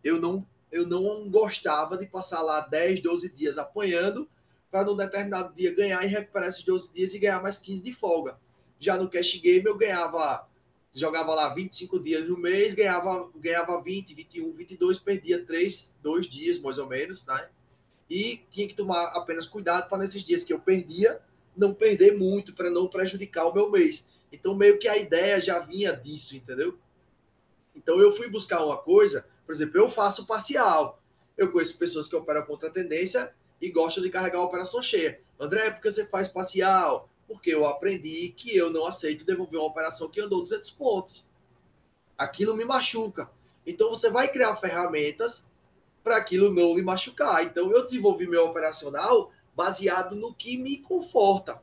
eu não gostava de passar lá 10, 12 dias apanhando para num determinado dia ganhar e recuperar esses 12 dias e ganhar mais 15 de folga. Já no cash game eu ganhava, jogava lá 25 dias no mês, ganhava 20, 21, 22, perdia 3, 2 dias mais ou menos, né? E tinha que tomar apenas cuidado para nesses dias que eu perdia, não perder muito, para não prejudicar o meu mês. Então, meio que a ideia já vinha disso, entendeu? Então, eu fui buscar uma coisa, por exemplo, eu faço parcial. Eu conheço pessoas que operam contra a tendência e gostam de carregar a operação cheia. André, por que você faz parcial? Porque eu aprendi que eu não aceito devolver uma operação que andou 200 pontos. Aquilo me machuca. Então, você vai criar ferramentas para aquilo não lhe machucar. Então, eu desenvolvi meu operacional baseado no que me conforta.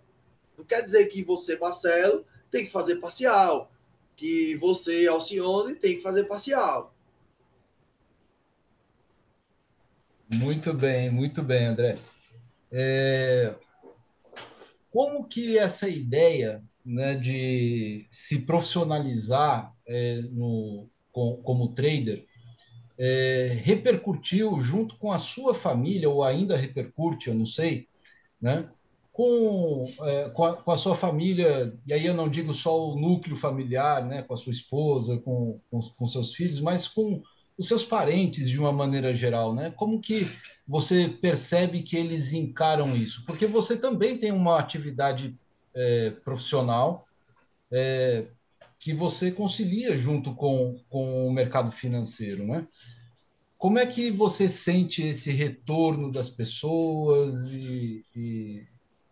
Não quer dizer que você, Marcelo, tem que fazer parcial, que você, Alcione, tem que fazer parcial. Muito bem, André. Como que essa ideia, né, de se profissionalizar como trader repercutiu junto com a sua família, ou ainda repercute, eu não sei, né? Com a sua família, e aí eu não digo só o núcleo familiar, né, com a sua esposa, com seus filhos, mas com os seus parentes de uma maneira geral, né? Como que você percebe que eles encaram isso? Porque você também tem uma atividade profissional que você concilia junto com o mercado financeiro, né? Como é que você sente esse retorno das pessoas e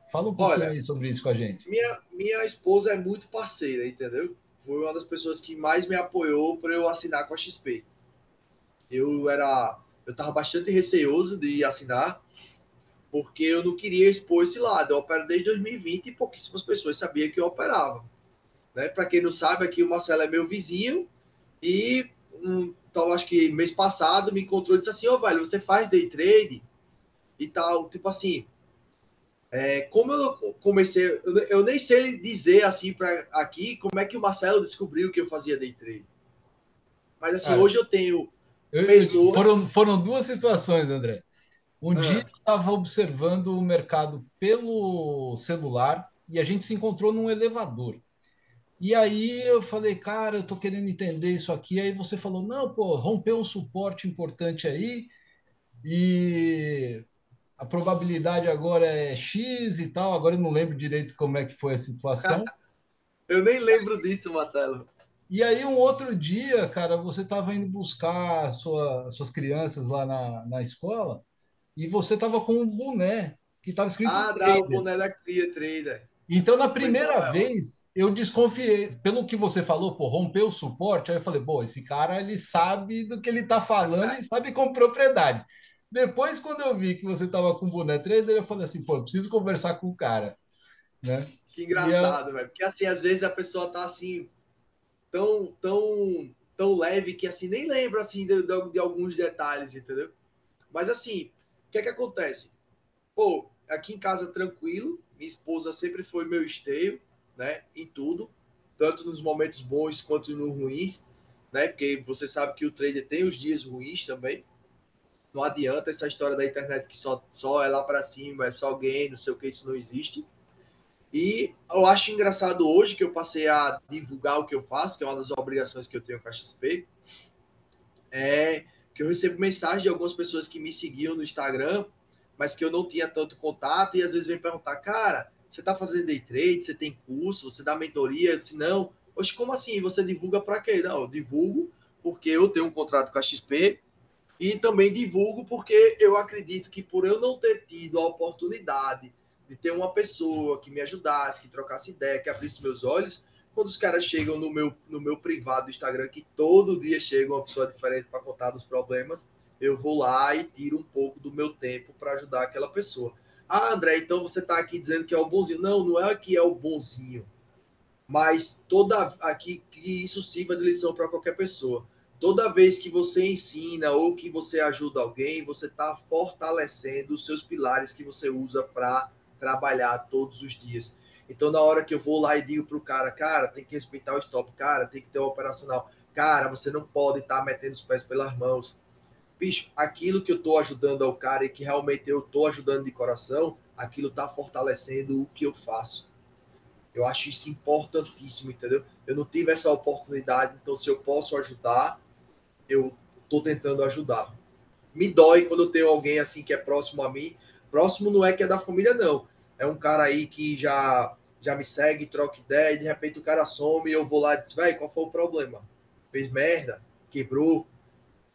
fala um pouquinho Olha, aí sobre isso com a gente. minha esposa é muito parceira, entendeu? Foi uma das pessoas que mais me apoiou para eu assinar com a XP. Eu estava bastante receoso de assinar, porque eu não queria expor esse lado. Eu opero desde 2020 e pouquíssimas pessoas sabiam que eu operava. Né? Para quem não sabe, aqui o Marcelo é meu vizinho e então acho que mês passado me encontrou e disse assim: "Ô, oh, velho, você faz day trade e tal?" Tipo assim, como eu comecei, eu nem sei dizer assim para aqui como é que o Marcelo descobriu que eu fazia day trade. Mas assim, Cara, hoje eu tenho pessoas. foram duas situações, André. Um dia Ah, eu estava observando o mercado pelo celular e a gente se encontrou num elevador. E aí eu falei, cara, eu tô querendo entender isso aqui. Aí você falou, não, pô, rompeu um suporte importante aí e a probabilidade agora é X e tal. Agora eu não lembro direito como é que foi a situação. eu nem lembro disso, Marcelo. E aí, um outro dia, cara, você estava indo buscar suas crianças lá na escola e você estava com um boné que estava escrito Ah, dá o trader. boné da Cria Trader. Então, na Foi primeira Noel. vez, eu desconfiei. Pelo que você falou, pô, rompeu o suporte. Aí eu falei, pô, esse cara, ele sabe do que ele está falando e sabe com propriedade. Depois, quando eu vi que você estava com o boné trader, eu falei assim, pô, eu preciso conversar com o cara, né? Que E eu, engraçado, velho. Porque assim, às vezes a pessoa tá assim, tão leve que assim, nem lembra assim de alguns detalhes, entendeu? Mas assim, o que é que acontece? Pô, aqui em casa tranquilo, minha esposa sempre foi meu esteio, né? Em tudo, tanto nos momentos bons quanto nos ruins, né? Porque você sabe que o trader tem os dias ruins também. Não adianta essa história da internet que só é lá para cima, é só gain, não sei o que, isso não existe. E eu acho engraçado hoje que eu passei a divulgar o que eu faço, que é uma das obrigações que eu tenho com a XP, é que eu recebo mensagem de algumas pessoas que me seguiam no Instagram, mas que eu não tinha tanto contato, e às vezes vem perguntar, cara, você está fazendo day trade, você tem curso, você dá mentoria? Eu disse, não. Oxe, como assim? Você divulga para quê? Não, eu divulgo porque eu tenho um contrato com a XP E também divulgo porque eu acredito que por eu não ter tido a oportunidade de ter uma pessoa que me ajudasse, que trocasse ideia, que abrisse meus olhos, quando os caras chegam no meu privado do Instagram, que todo dia chega uma pessoa diferente para contar dos problemas, eu vou lá e tiro um pouco do meu tempo para ajudar aquela pessoa. Ah, André, então você está aqui dizendo que é o bonzinho. Não, não é que é o bonzinho, mas toda aqui que isso sirva de lição para qualquer pessoa. Toda vez que você ensina ou que você ajuda alguém, você está fortalecendo os seus pilares que você usa para trabalhar todos os dias. Então, na hora que eu vou lá e digo para o cara, cara, tem que respeitar o stop, cara, tem que ter o operacional, cara, você não pode estar metendo os pés pelas mãos. Bicho, aquilo que eu estou ajudando ao cara e que realmente eu estou ajudando de coração, aquilo está fortalecendo o que eu faço. Eu acho isso importantíssimo, entendeu? Eu não tive essa oportunidade, então se eu posso ajudar, eu estou tentando ajudar. Me dói quando eu tenho alguém assim que é próximo a mim. Próximo não é que é da família, não. É um cara aí que já me segue, troca ideia, e de repente o cara some e eu vou lá e diz, velho, qual foi o problema? Fez merda? Quebrou?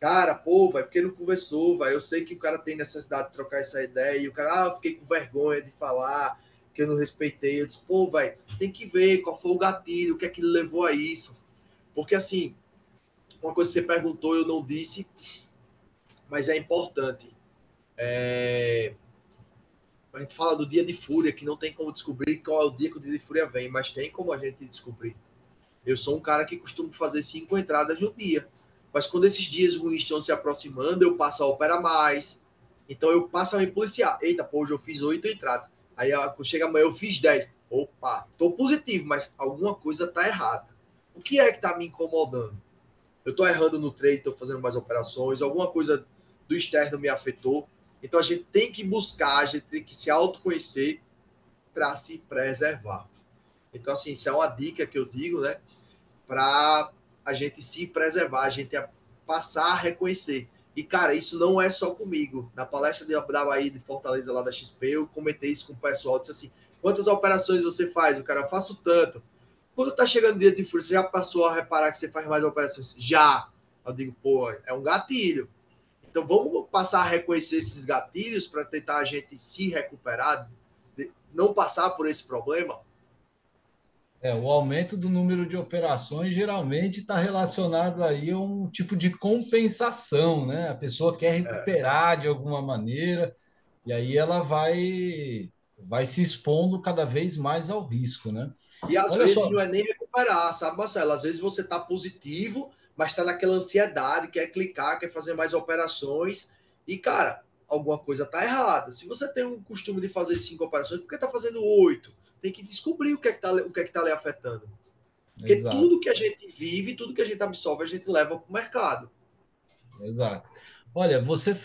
Cara, pô, vai porque não conversou, vai. Eu sei que o cara tem necessidade de trocar essa ideia e o cara, eu fiquei com vergonha de falar que eu não respeitei. Eu disse, pô, vai, tem que ver qual foi o gatilho, o que é que levou a isso. Porque assim, uma coisa que você perguntou, eu não disse, mas é importante. A gente fala do dia de fúria, que não tem como descobrir qual é o dia que o dia de fúria vem, mas tem como a gente descobrir. Eu sou um cara que costumo fazer 5 entradas no dia. Mas quando esses dias ruins estão se aproximando, eu passo a operar mais. Então eu passo a me policiar. Eita, pô, hoje eu fiz 8 entradas. Aí quando chega amanhã eu fiz 10. Opa, tô positivo, mas alguma coisa tá errada. O que é que tá me incomodando? Eu tô errando no trade, tô fazendo mais operações, alguma coisa do externo me afetou. Então a gente tem que buscar, a gente tem que se autoconhecer para se preservar. Então, assim, isso é uma dica que eu digo, né? Para a gente se preservar, a gente passar a reconhecer. E, cara, isso não é só comigo. Na palestra da Bahia de Fortaleza, lá da XP, eu comentei isso com o pessoal. Disse assim: quantas operações você faz? O cara, eu faço tanto. Quando tá chegando o dia de fúria, você já passou a reparar que você faz mais operações? Já. Eu digo, pô, é um gatilho. Então vamos passar a reconhecer esses gatilhos para tentar a gente se recuperar, não passar por esse problema. O aumento do número de operações geralmente está relacionado aí a um tipo de compensação, né? A pessoa quer É. recuperar de alguma maneira e aí ela vai se expondo cada vez mais ao risco, né? E às Olha vezes só, não é nem recuperar, sabe, Marcelo? Às vezes você está positivo, mas está naquela ansiedade, quer clicar, quer fazer mais operações. E, cara, alguma coisa está errada. Se você tem um costume de fazer 5 operações, por que está fazendo 8? Tem que descobrir o que é que tá lhe afetando. Porque exato, tudo que a gente vive, tudo que a gente absorve, a gente leva para o mercado. exato. Olha, você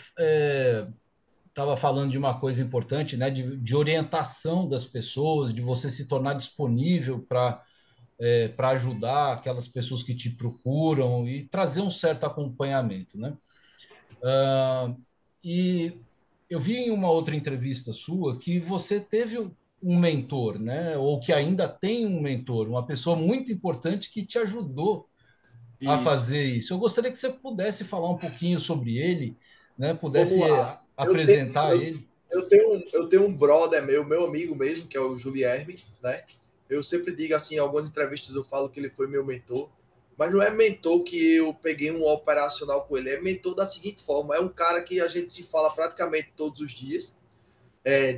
estava falando de uma coisa importante, né? De orientação das pessoas, de você se tornar disponível para ajudar aquelas pessoas que te procuram e trazer um certo acompanhamento, né? E eu vi em uma outra entrevista sua que você teve um mentor, né? Ou que ainda tem um mentor, uma pessoa muito importante que te ajudou a Isso. fazer isso. Eu gostaria que você pudesse falar um pouquinho sobre ele, né? Vamos Pudesse lá. Eu tenho, apresentar eu, ele. eu tenho um brother meu amigo mesmo, que é o Julierme, né? Eu sempre digo assim, em algumas entrevistas eu falo que ele foi meu mentor, mas não é mentor que eu peguei um operacional com ele, é mentor da seguinte forma, é um cara que a gente se fala praticamente todos os dias,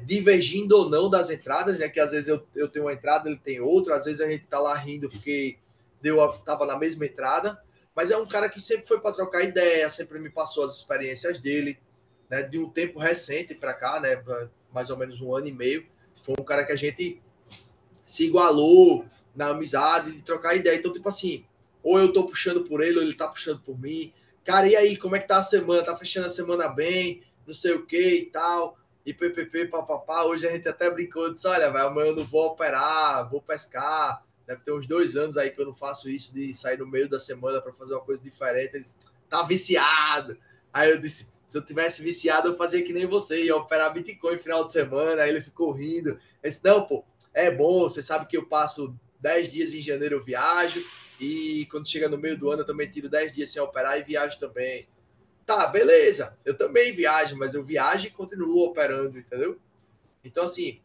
divergindo ou não das entradas, né? Que às vezes eu tenho uma entrada, ele tem outra, às vezes a gente tá lá rindo porque tava na mesma entrada, mas é um cara que sempre foi para trocar ideia, sempre me passou as experiências dele, né? De um tempo recente para cá, né? Mais ou menos um ano e meio, foi um cara que a gente se igualou na amizade, de trocar ideia. Então, tipo assim, ou eu tô puxando por ele, ou ele tá puxando por mim. Cara, e aí, como é que tá a semana? Tá fechando a semana bem? Não sei o que e tal. E ppp, papapá. Hoje a gente até brincou, disse, olha, véio, amanhã eu não vou operar, vou pescar. Deve ter uns 2 anos aí que eu não faço isso, de sair no meio da semana para fazer uma coisa diferente. Ele disse, tá viciado. Aí eu disse, se eu tivesse viciado, eu fazia que nem você, ia operar Bitcoin no final de semana. Aí ele ficou rindo. Ele disse, não, pô, é bom, você sabe que eu passo 10 dias em janeiro, eu viajo, e quando chega no meio do ano eu também tiro 10 dias sem operar e viajo também. Tá, beleza. Eu também viajo, mas eu viajo e continuo operando, entendeu? Então, assim,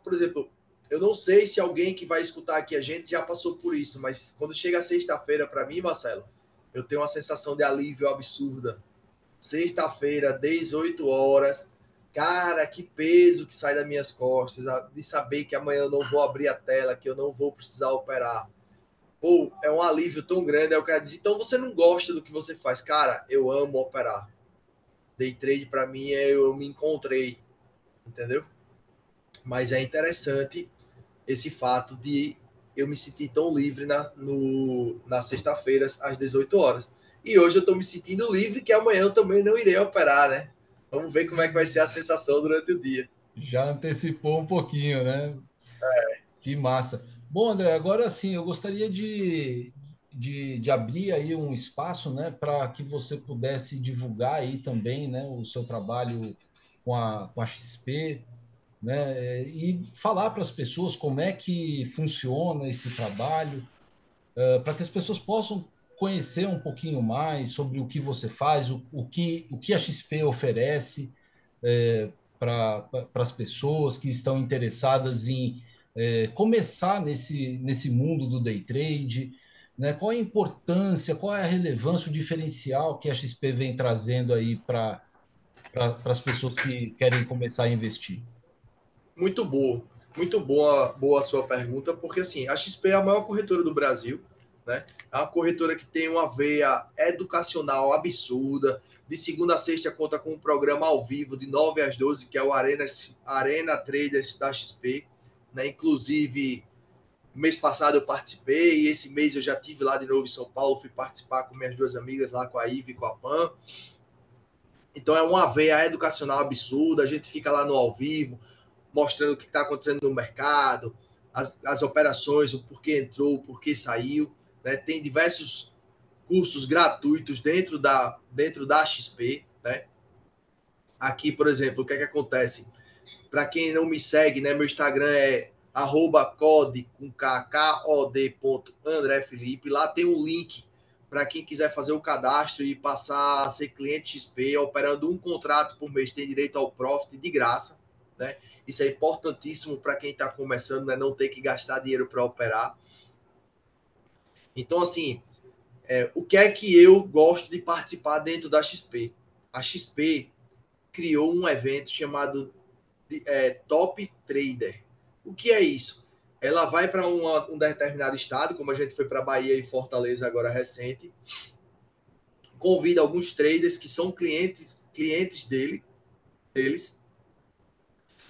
por exemplo, eu não sei se alguém que vai escutar aqui a gente já passou por isso, mas quando chega sexta-feira para mim, Marcelo, eu tenho uma sensação de alívio absurda. Sexta-feira, 18 horas, cara, que peso que sai das minhas costas, de saber que amanhã eu não vou abrir a tela, que eu não vou precisar operar. Pô, é um alívio tão grande. Aí o cara diz, então você não gosta do que você faz. Cara, eu amo operar. Day trade para mim eu me encontrei, entendeu? Mas é interessante esse fato de eu me sentir tão livre na sexta-feira, às 18 horas. E hoje eu estou me sentindo livre, que amanhã eu também não irei operar, né? Vamos ver como é que vai ser a sensação durante o dia. Já antecipou um pouquinho, né? Que massa. Bom, André, agora sim, eu gostaria de abrir aí um espaço, né, para que você pudesse divulgar aí também, né, o seu trabalho com a XP, né, e falar para as pessoas como é que funciona esse trabalho, para que as pessoas possam conhecer um pouquinho mais sobre o que você faz, o que a XP oferece para as pessoas que estão interessadas em começar nesse mundo do day trade, né? Qual a importância, qual é a relevância, o diferencial que a XP vem trazendo aí para as pessoas que querem começar a investir? Muito boa. Muito boa a sua pergunta, porque assim, a XP é a maior corretora do Brasil, né? É uma corretora que tem uma veia educacional absurda. De segunda a sexta conta com um programa ao vivo de 9 às 12, que é o Arena Traders da XP, né? Inclusive, mês passado eu participei e esse mês eu já tive lá de novo em São Paulo, fui participar com minhas duas amigas lá, com a Ive e com a Pan. Então é uma veia educacional absurda, a gente fica lá no ao vivo, mostrando o que está acontecendo no mercado, as operações, o porquê entrou, o porquê saiu. Né? Tem diversos cursos gratuitos dentro da XP. Né? Aqui, por exemplo, o que é que acontece? Para quem não me segue, né, meu Instagram é @cod com André Felipe. Lá tem um link para quem quiser fazer o cadastro e passar a ser cliente XP, operando um contrato por mês, tem direito ao profit de graça, né? Isso é importantíssimo para quem está começando, né? Não ter que gastar dinheiro para operar. Então, assim, o que é que eu gosto de participar dentro da XP? A XP criou um evento chamado Top Trader. O que é isso? Ela vai para um determinado estado, como a gente foi para Bahia e Fortaleza agora recente, convida alguns traders que são clientes deles,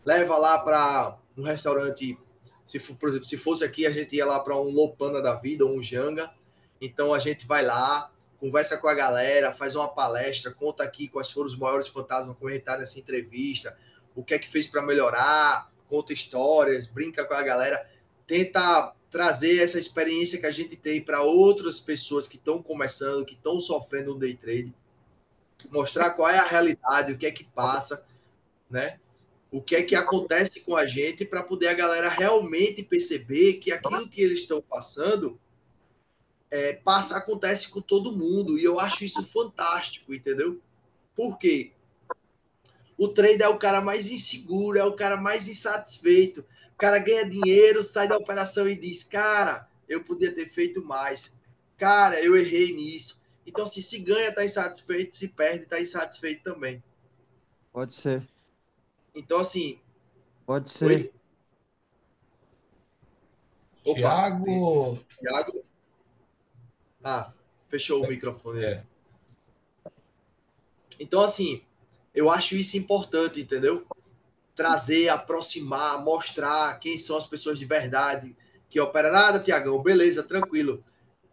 leva lá para um restaurante, se for, por exemplo, se fosse aqui, a gente ia lá para um Lopana da vida, ou um Janga, então a gente vai lá, conversa com a galera, faz uma palestra, conta aqui quais foram os maiores fantasmas que a gente tá nessa entrevista, o que é que fez para melhorar, conta histórias, brinca com a galera, tenta trazer essa experiência que a gente tem para outras pessoas que estão começando, que estão sofrendo um day trade, mostrar qual é a realidade, o que é que passa, né? O que é que acontece com a gente para poder a galera realmente perceber que aquilo que eles estão passando acontece com todo mundo. E eu acho isso fantástico, entendeu? Por quê? O trader é o cara mais inseguro, é o cara mais insatisfeito. O cara ganha dinheiro, sai da operação e diz: cara, eu podia ter feito mais. Cara, eu errei nisso. Então, assim, se ganha, tá insatisfeito, se perde, tá insatisfeito também. Pode ser, Então, assim, pode ser. oi? Opa, Tiago, Thiago? Ah, fechou o microfone aí. é, Então, assim, eu acho isso importante, entendeu? Trazer, aproximar, mostrar quem são as pessoas de verdade que operam. Nada, Tiagão, beleza, tranquilo.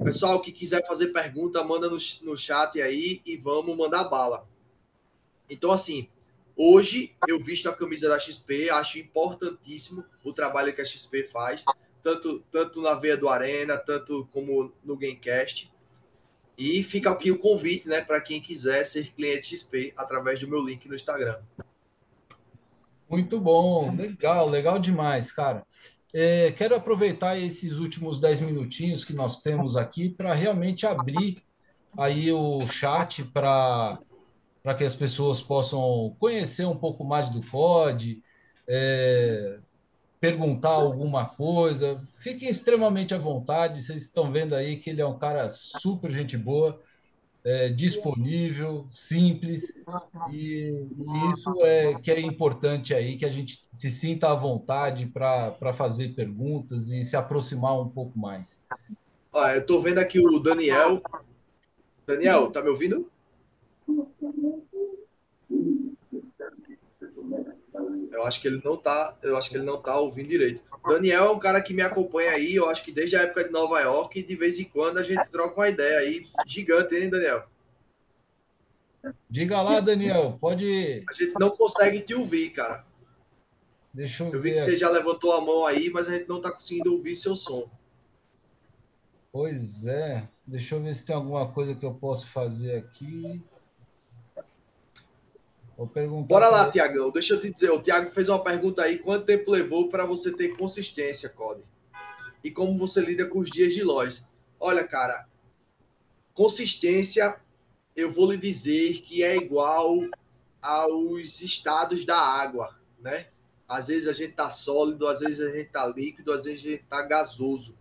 Pessoal que quiser fazer pergunta, manda no chat aí e vamos mandar bala. Então, assim, hoje eu visto a camisa da XP, acho importantíssimo o trabalho que a XP faz, tanto na veia do Arena, tanto como no Gamecast. E fica aqui o convite, né, para quem quiser ser cliente XP através do meu link no Instagram. muito bom, legal, legal demais, cara. Quero aproveitar esses últimos 10 minutinhos que nós temos aqui para realmente abrir aí o chat para que as pessoas possam conhecer um pouco mais do COD, é, perguntar alguma coisa. Fiquem extremamente à vontade. Vocês estão vendo aí que ele é um cara super gente boa, disponível, simples. E isso é que é importante aí, que a gente se sinta à vontade para fazer perguntas e se aproximar um pouco mais. Ó, eu tô vendo aqui o Daniel. Daniel, tá me ouvindo? Eu acho que ele não tá ouvindo direito. Daniel é um cara que me acompanha aí, eu acho que desde a época de Nova York, e de vez em quando a gente troca uma ideia aí gigante, hein, Daniel? Diga lá, Daniel, pode. A gente não consegue te ouvir, cara. Deixa eu Eu vi que ver você aqui. já levantou a mão aí, mas a gente não tá conseguindo ouvir seu som. Pois é, deixa eu ver se tem alguma coisa que eu posso fazer aqui. Vou perguntar Bora para lá, ele. Tiagão. Deixa eu te dizer, o Tiago fez uma pergunta aí: quanto tempo levou para você ter consistência, Cody? E como você lida com os dias de lojas? Olha, cara, consistência, eu vou lhe dizer que é igual aos estados da água, né? Às vezes a gente tá sólido, às vezes a gente tá líquido, às vezes a gente tá gasoso.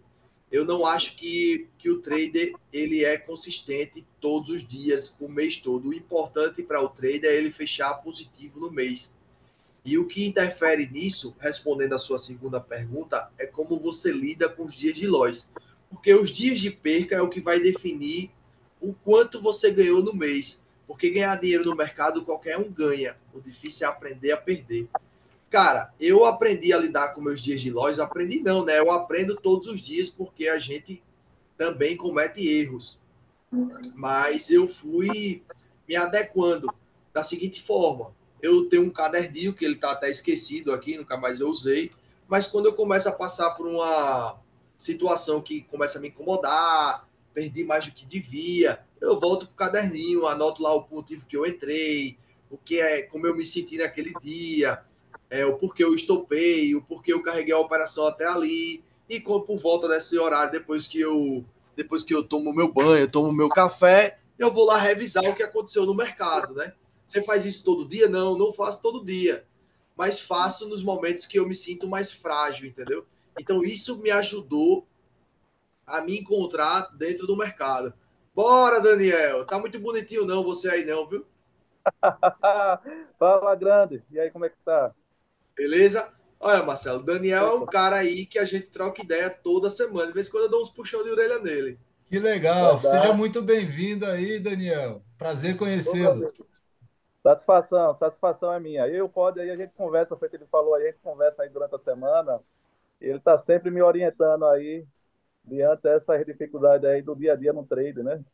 Eu não acho que o trader ele é consistente todos os dias, o mês todo. O importante para o trader é ele fechar positivo no mês. E o que interfere nisso, respondendo a sua segunda pergunta, é como você lida com os dias de loss. Porque os dias de perca é o que vai definir o quanto você ganhou no mês. Porque ganhar dinheiro no mercado qualquer um ganha. O difícil é aprender a perder. Cara, eu aprendi a lidar com meus dias de loss. Aprendi não, né? Eu aprendo todos os dias porque a gente também comete erros. Mas eu fui me adequando da seguinte forma. Eu tenho um caderninho que ele está até esquecido aqui, nunca mais eu usei. Mas quando eu começo a passar por uma situação que começa a me incomodar, perdi mais do que devia, eu volto para o caderninho, anoto lá o motivo que eu entrei, o que é, como eu me senti naquele dia, o porquê eu estopei, o porquê eu carreguei a operação até ali. E quando por volta desse horário, depois que eu tomo meu banho, tomo meu café, eu vou lá revisar o que aconteceu no mercado, né? Você faz isso todo dia? Não, não faço todo dia. Mas faço nos momentos que eu me sinto mais frágil, entendeu? Então isso me ajudou a me encontrar dentro do mercado. Bora, Daniel. Tá muito bonitinho não você aí não, viu? Fala, grande. E aí, como é que tá? Beleza? Olha, Marcelo, Daniel é um Opa, cara aí que a gente troca ideia toda semana. De vez em quando eu dou uns puxão de orelha nele. Que legal. Seja verdade. muito bem-vindo aí, Daniel. Prazer Ô, meu conhecê-lo. amigo. Satisfação, satisfação é minha. Eu pode aí, a gente conversa, foi o que ele falou aí, a gente conversa aí durante a semana. Ele tá sempre me orientando aí, diante dessas dificuldades aí do dia a dia no trade, né?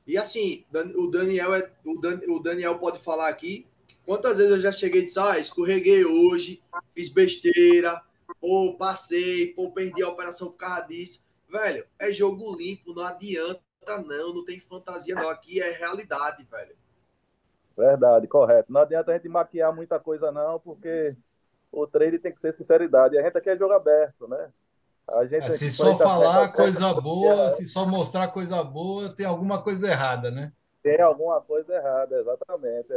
E assim, o Daniel pode falar aqui quantas vezes eu já cheguei e disse, escorreguei hoje, fiz besteira, ou passei, ou perdi a operação por causa disso. Velho, é jogo limpo, não adianta não, não tem fantasia não, aqui é realidade, velho. Verdade, correto. Não adianta a gente maquiar muita coisa não, porque o trade tem que ser sinceridade. E a gente aqui é jogo aberto, né? A gente Se aqui, quando a só gente acerta a falar aposta, coisa boa, se só mostrar coisa boa, tem alguma coisa errada, né? tem alguma coisa errada, exatamente.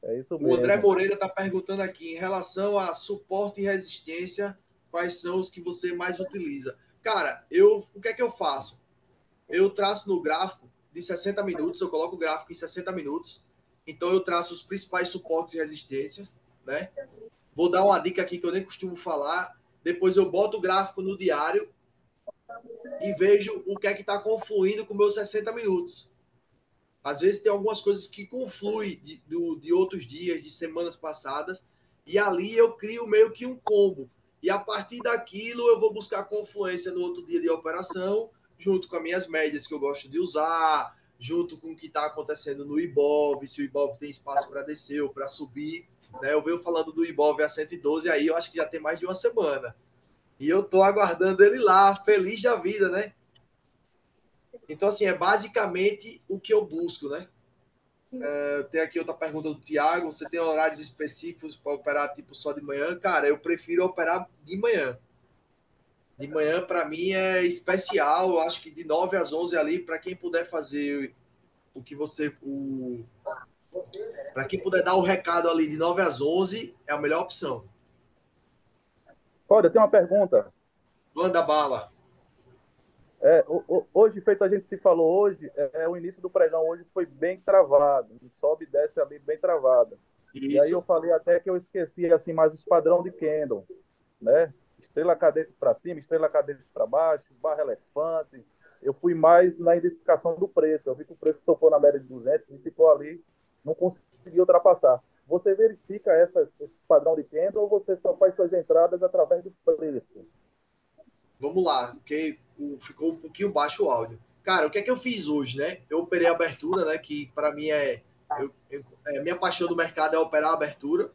É isso O André mesmo. Moreira está perguntando aqui, em relação a suporte e resistência, quais são os que você mais utiliza? Cara, o que é que eu faço? Eu traço no gráfico de 60 minutos, eu coloco o gráfico em 60 minutos, então eu traço os principais suportes e resistências, né? Vou dar uma dica aqui que eu nem costumo falar, depois eu boto o gráfico no diário e vejo o que é que está confluindo com meus 60 minutos. Às vezes tem algumas coisas que confluem de outros dias, de semanas passadas, e ali eu crio meio que um combo. E a partir daquilo eu vou buscar confluência no outro dia de operação, junto com as minhas médias que eu gosto de usar, junto com o que está acontecendo no Ibov, se o Ibov tem espaço para descer ou para subir. Né? Eu venho falando do Ibov a 112 aí, eu acho que já tem mais de uma semana. E eu estou aguardando ele lá, feliz da vida, né? Então, assim, é basicamente o que eu busco, né? Tem aqui outra pergunta do Tiago. Você tem horários específicos para operar tipo só de manhã? Cara, eu prefiro operar de manhã. De manhã, para mim, é especial. Eu acho que de 9 às 11 ali, para quem puder fazer o que você. Para quem puder dar o recado ali de 9 às 11, é a melhor opção. Olha, eu tenho uma pergunta. Manda bala. Hoje, feito a gente se falou hoje, o início do pregão hoje foi bem travado, sobe e desce ali bem travado. E aí eu Isso. falei até que eu esqueci assim mais os padrão de candle, né? Estrela cadente para cima, estrela cadente para baixo, barra elefante. Eu fui mais na identificação do preço. Eu vi que o preço tocou na média de 200 e ficou ali, não conseguiu ultrapassar. Você verifica esses padrão de candle ou você só faz suas entradas através do preço? Vamos lá, porque ficou um pouquinho baixo o áudio. Cara, o que é que eu fiz hoje, né? Eu operei a abertura, né? Que para mim minha paixão do mercado é operar a abertura.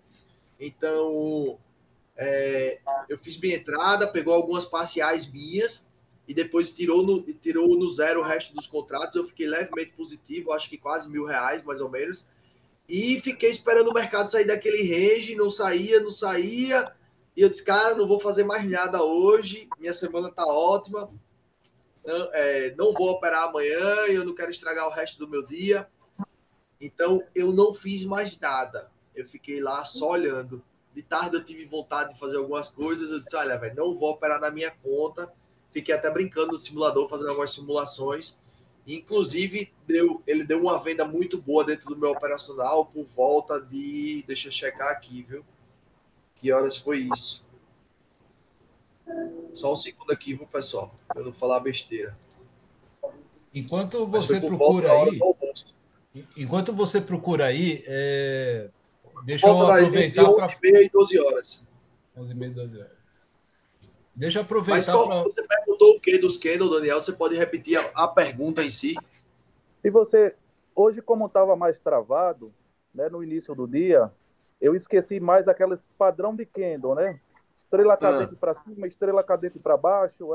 Então, eu fiz minha entrada, pegou algumas parciais minhas e depois tirou no zero o resto dos contratos. Eu fiquei levemente positivo, acho que quase R$ 1.000, mais ou menos. E fiquei esperando o mercado sair daquele range, não saía, não saía. E eu disse, cara, não vou fazer mais nada hoje, minha semana tá ótima, não vou operar amanhã, eu não quero estragar o resto do meu dia. Então, eu não fiz mais nada. Eu fiquei lá só olhando. De tarde eu tive vontade de fazer algumas coisas, eu disse, olha, velho, não vou operar na minha conta. Fiquei até brincando no simulador, fazendo algumas simulações. Inclusive, ele deu uma venda muito boa dentro do meu operacional por volta de... Deixa eu checar aqui, viu? Que horas foi isso? Só um segundo aqui, viu, pessoal? Pra eu não falar besteira. Enquanto Mas foi você por volta procura da hora do aí, almoço. enquanto você procura aí, Por deixa eu volta entre aproveitar para 11h30 e 12 horas. 11h30, 12 horas. Deixa eu Mas aproveitar para. você perguntou o que dos Kendall, Daniel? Você pode repetir a pergunta em si? E você, hoje, como estava mais travado, né, no início do dia, eu esqueci mais aqueles padrão de candle, né? Estrela Ah, cadente para cima, estrela cadente para baixo,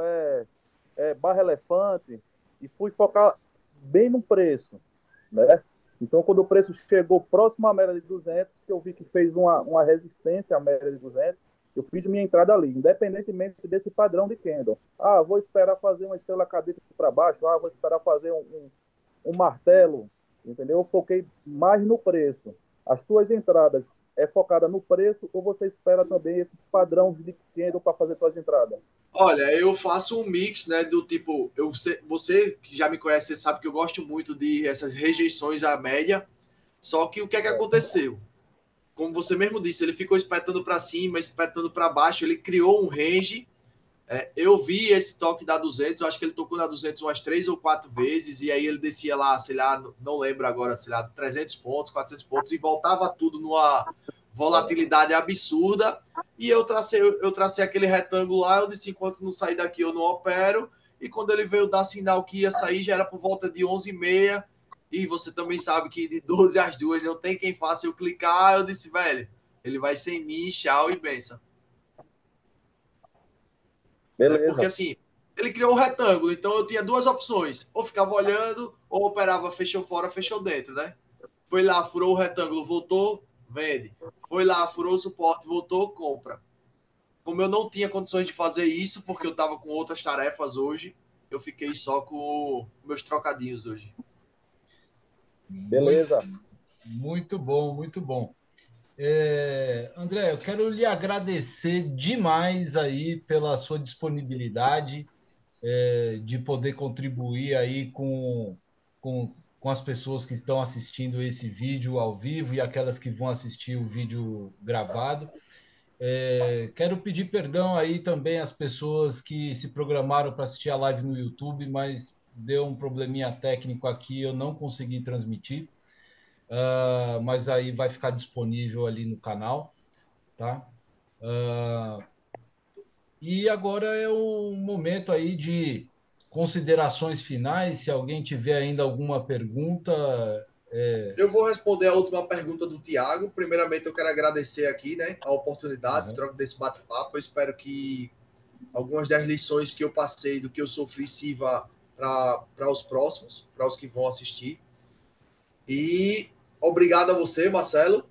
barra elefante, e fui focar bem no preço, né? Então, quando o preço chegou próximo à média de 200, que eu vi que fez uma resistência à média de 200, eu fiz minha entrada ali, independentemente desse padrão de candle. Ah, vou esperar fazer uma estrela cadente para baixo, ah, vou esperar fazer um martelo, entendeu? Eu foquei mais no preço. As tuas entradas é focada no preço ou você espera também esses padrões de candle para fazer tuas entradas? olha, eu faço um mix, né, do tipo, você que já me conhece, você sabe que eu gosto muito de essas rejeições à média, só que o que é que aconteceu? Como você mesmo disse, ele ficou espetando para cima, espetando para baixo, ele criou um range. Eu vi esse toque da 200, eu acho que ele tocou na 200 umas 3 ou 4 vezes, e aí ele descia lá, sei lá, não lembro agora, sei lá, 300 pontos, 400 pontos, e voltava tudo numa volatilidade absurda, e eu tracei aquele retângulo lá, eu disse, enquanto não sair daqui eu não opero, e quando ele veio dar sinal que ia sair, já era por volta de 11h30, e você também sabe que de 12 às 2 não tem quem faça eu clicar, eu disse, velho, ele vai sem mim, tchau e benção. Né? Porque Beleza. assim, ele criou um retângulo, então eu tinha duas opções: ou ficava olhando, ou operava fechou fora, fechou dentro, né? Foi lá, furou o retângulo, voltou, vende. Foi lá, furou o suporte, voltou, compra. Como eu não tinha condições de fazer isso, porque eu estava com outras tarefas hoje, eu fiquei só com meus trocadinhos hoje. Muito, Beleza. muito bom, muito bom. André, eu quero lhe agradecer demais aí pela sua disponibilidade, de poder contribuir aí com as pessoas que estão assistindo esse vídeo ao vivo e aquelas que vão assistir o vídeo gravado. Quero pedir perdão aí também às pessoas que se programaram para assistir a live no YouTube, mas deu um probleminha técnico aqui, eu não consegui transmitir. Mas aí vai ficar disponível ali no canal, tá? Uh, e agora é o momento aí de considerações finais. Se alguém tiver ainda alguma pergunta, Eu vou responder a última pergunta do Tiago. Primeiramente, eu quero agradecer aqui, né, a oportunidade, uhum. troca desse bate-papo. Eu espero que algumas das lições que eu passei, do que eu sofri, sirva para os próximos, para os que vão assistir. E obrigado a você, Marcelo.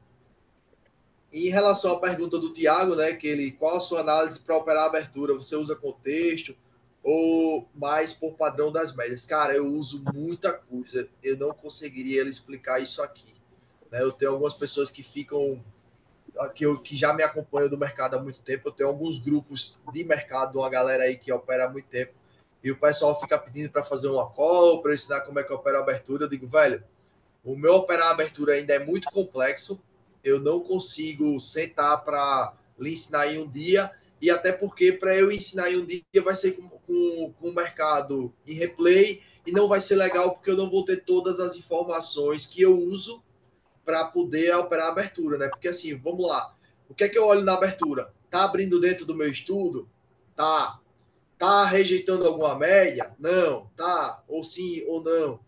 em relação à pergunta do Thiago, né, qual a sua análise para operar a abertura? Você usa contexto ou mais por padrão das médias? Cara, eu uso muita coisa. Eu não conseguiria explicar isso aqui. Né? Eu tenho algumas pessoas que ficam que já me acompanham do mercado há muito tempo. Eu tenho alguns grupos de mercado, uma galera aí que opera há muito tempo, e o pessoal fica pedindo para fazer uma call, para ensinar como é que opera a abertura. Eu digo, velho, o meu operar a abertura ainda é muito complexo, eu não consigo sentar para lhe ensinar em um dia, e até porque para eu ensinar em um dia vai ser com o mercado em replay, e não vai ser legal porque eu não vou ter todas as informações que eu uso para poder operar a abertura, né? Porque assim, vamos lá. O que é que eu olho na abertura? Tá abrindo dentro do meu estudo? Tá. Tá rejeitando alguma média? Não. Tá. Ou sim ou não.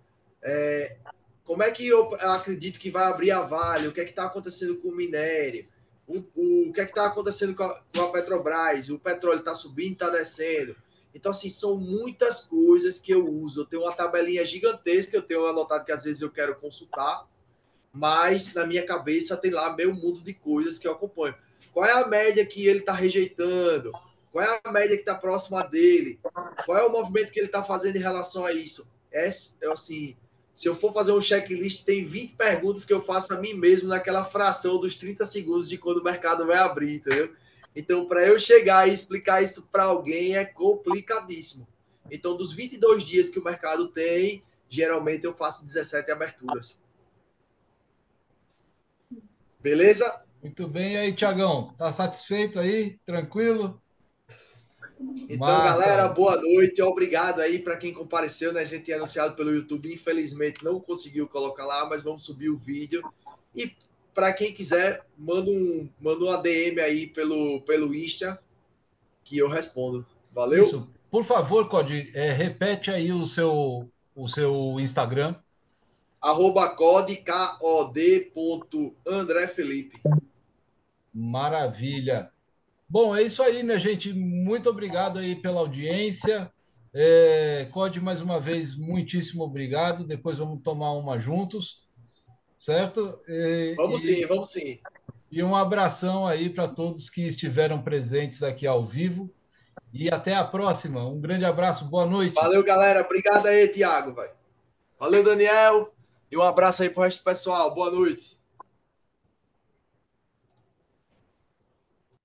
Como é que eu acredito que vai abrir a Vale? O que é que está acontecendo com o minério? O que é que está acontecendo com a Petrobras? O petróleo está subindo, está descendo. Então, assim, são muitas coisas que eu uso. Eu tenho uma tabelinha gigantesca, eu tenho anotado que às vezes eu quero consultar, mas na minha cabeça tem lá meio mundo de coisas que eu acompanho. Qual é a média que ele está rejeitando? Qual é a média que está próxima dele? Qual é o movimento que ele está fazendo em relação a isso? Assim, se eu for fazer um checklist, tem 20 perguntas que eu faço a mim mesmo naquela fração dos 30 segundos de quando o mercado vai abrir, entendeu? Então, para eu chegar e explicar isso para alguém é complicadíssimo. Então, dos 22 dias que o mercado tem, geralmente eu faço 17 aberturas. Beleza? Muito bem, e aí, Tiagão, tá satisfeito aí? Tranquilo? Então, galera, Massa. boa noite. Obrigado aí para quem compareceu, né? A gente tinha anunciado pelo YouTube, infelizmente não conseguiu colocar lá, mas vamos subir o vídeo. E para quem quiser, manda uma DM aí pelo Insta que eu respondo. Valeu? Isso. Por favor, Cody, repete aí o seu Instagram. @cod Felipe. Maravilha. Bom, é isso aí, minha gente. Muito obrigado aí pela audiência. Cody, mais uma vez, muitíssimo obrigado. Depois vamos tomar uma juntos, certo? Vamos sim, vamos sim. E um abração aí para todos que estiveram presentes aqui ao vivo. E até a próxima. Um grande abraço, boa noite. Valeu, galera. Obrigado aí, Thiago. Valeu, Daniel. E um abraço aí pro resto do pessoal. Boa noite.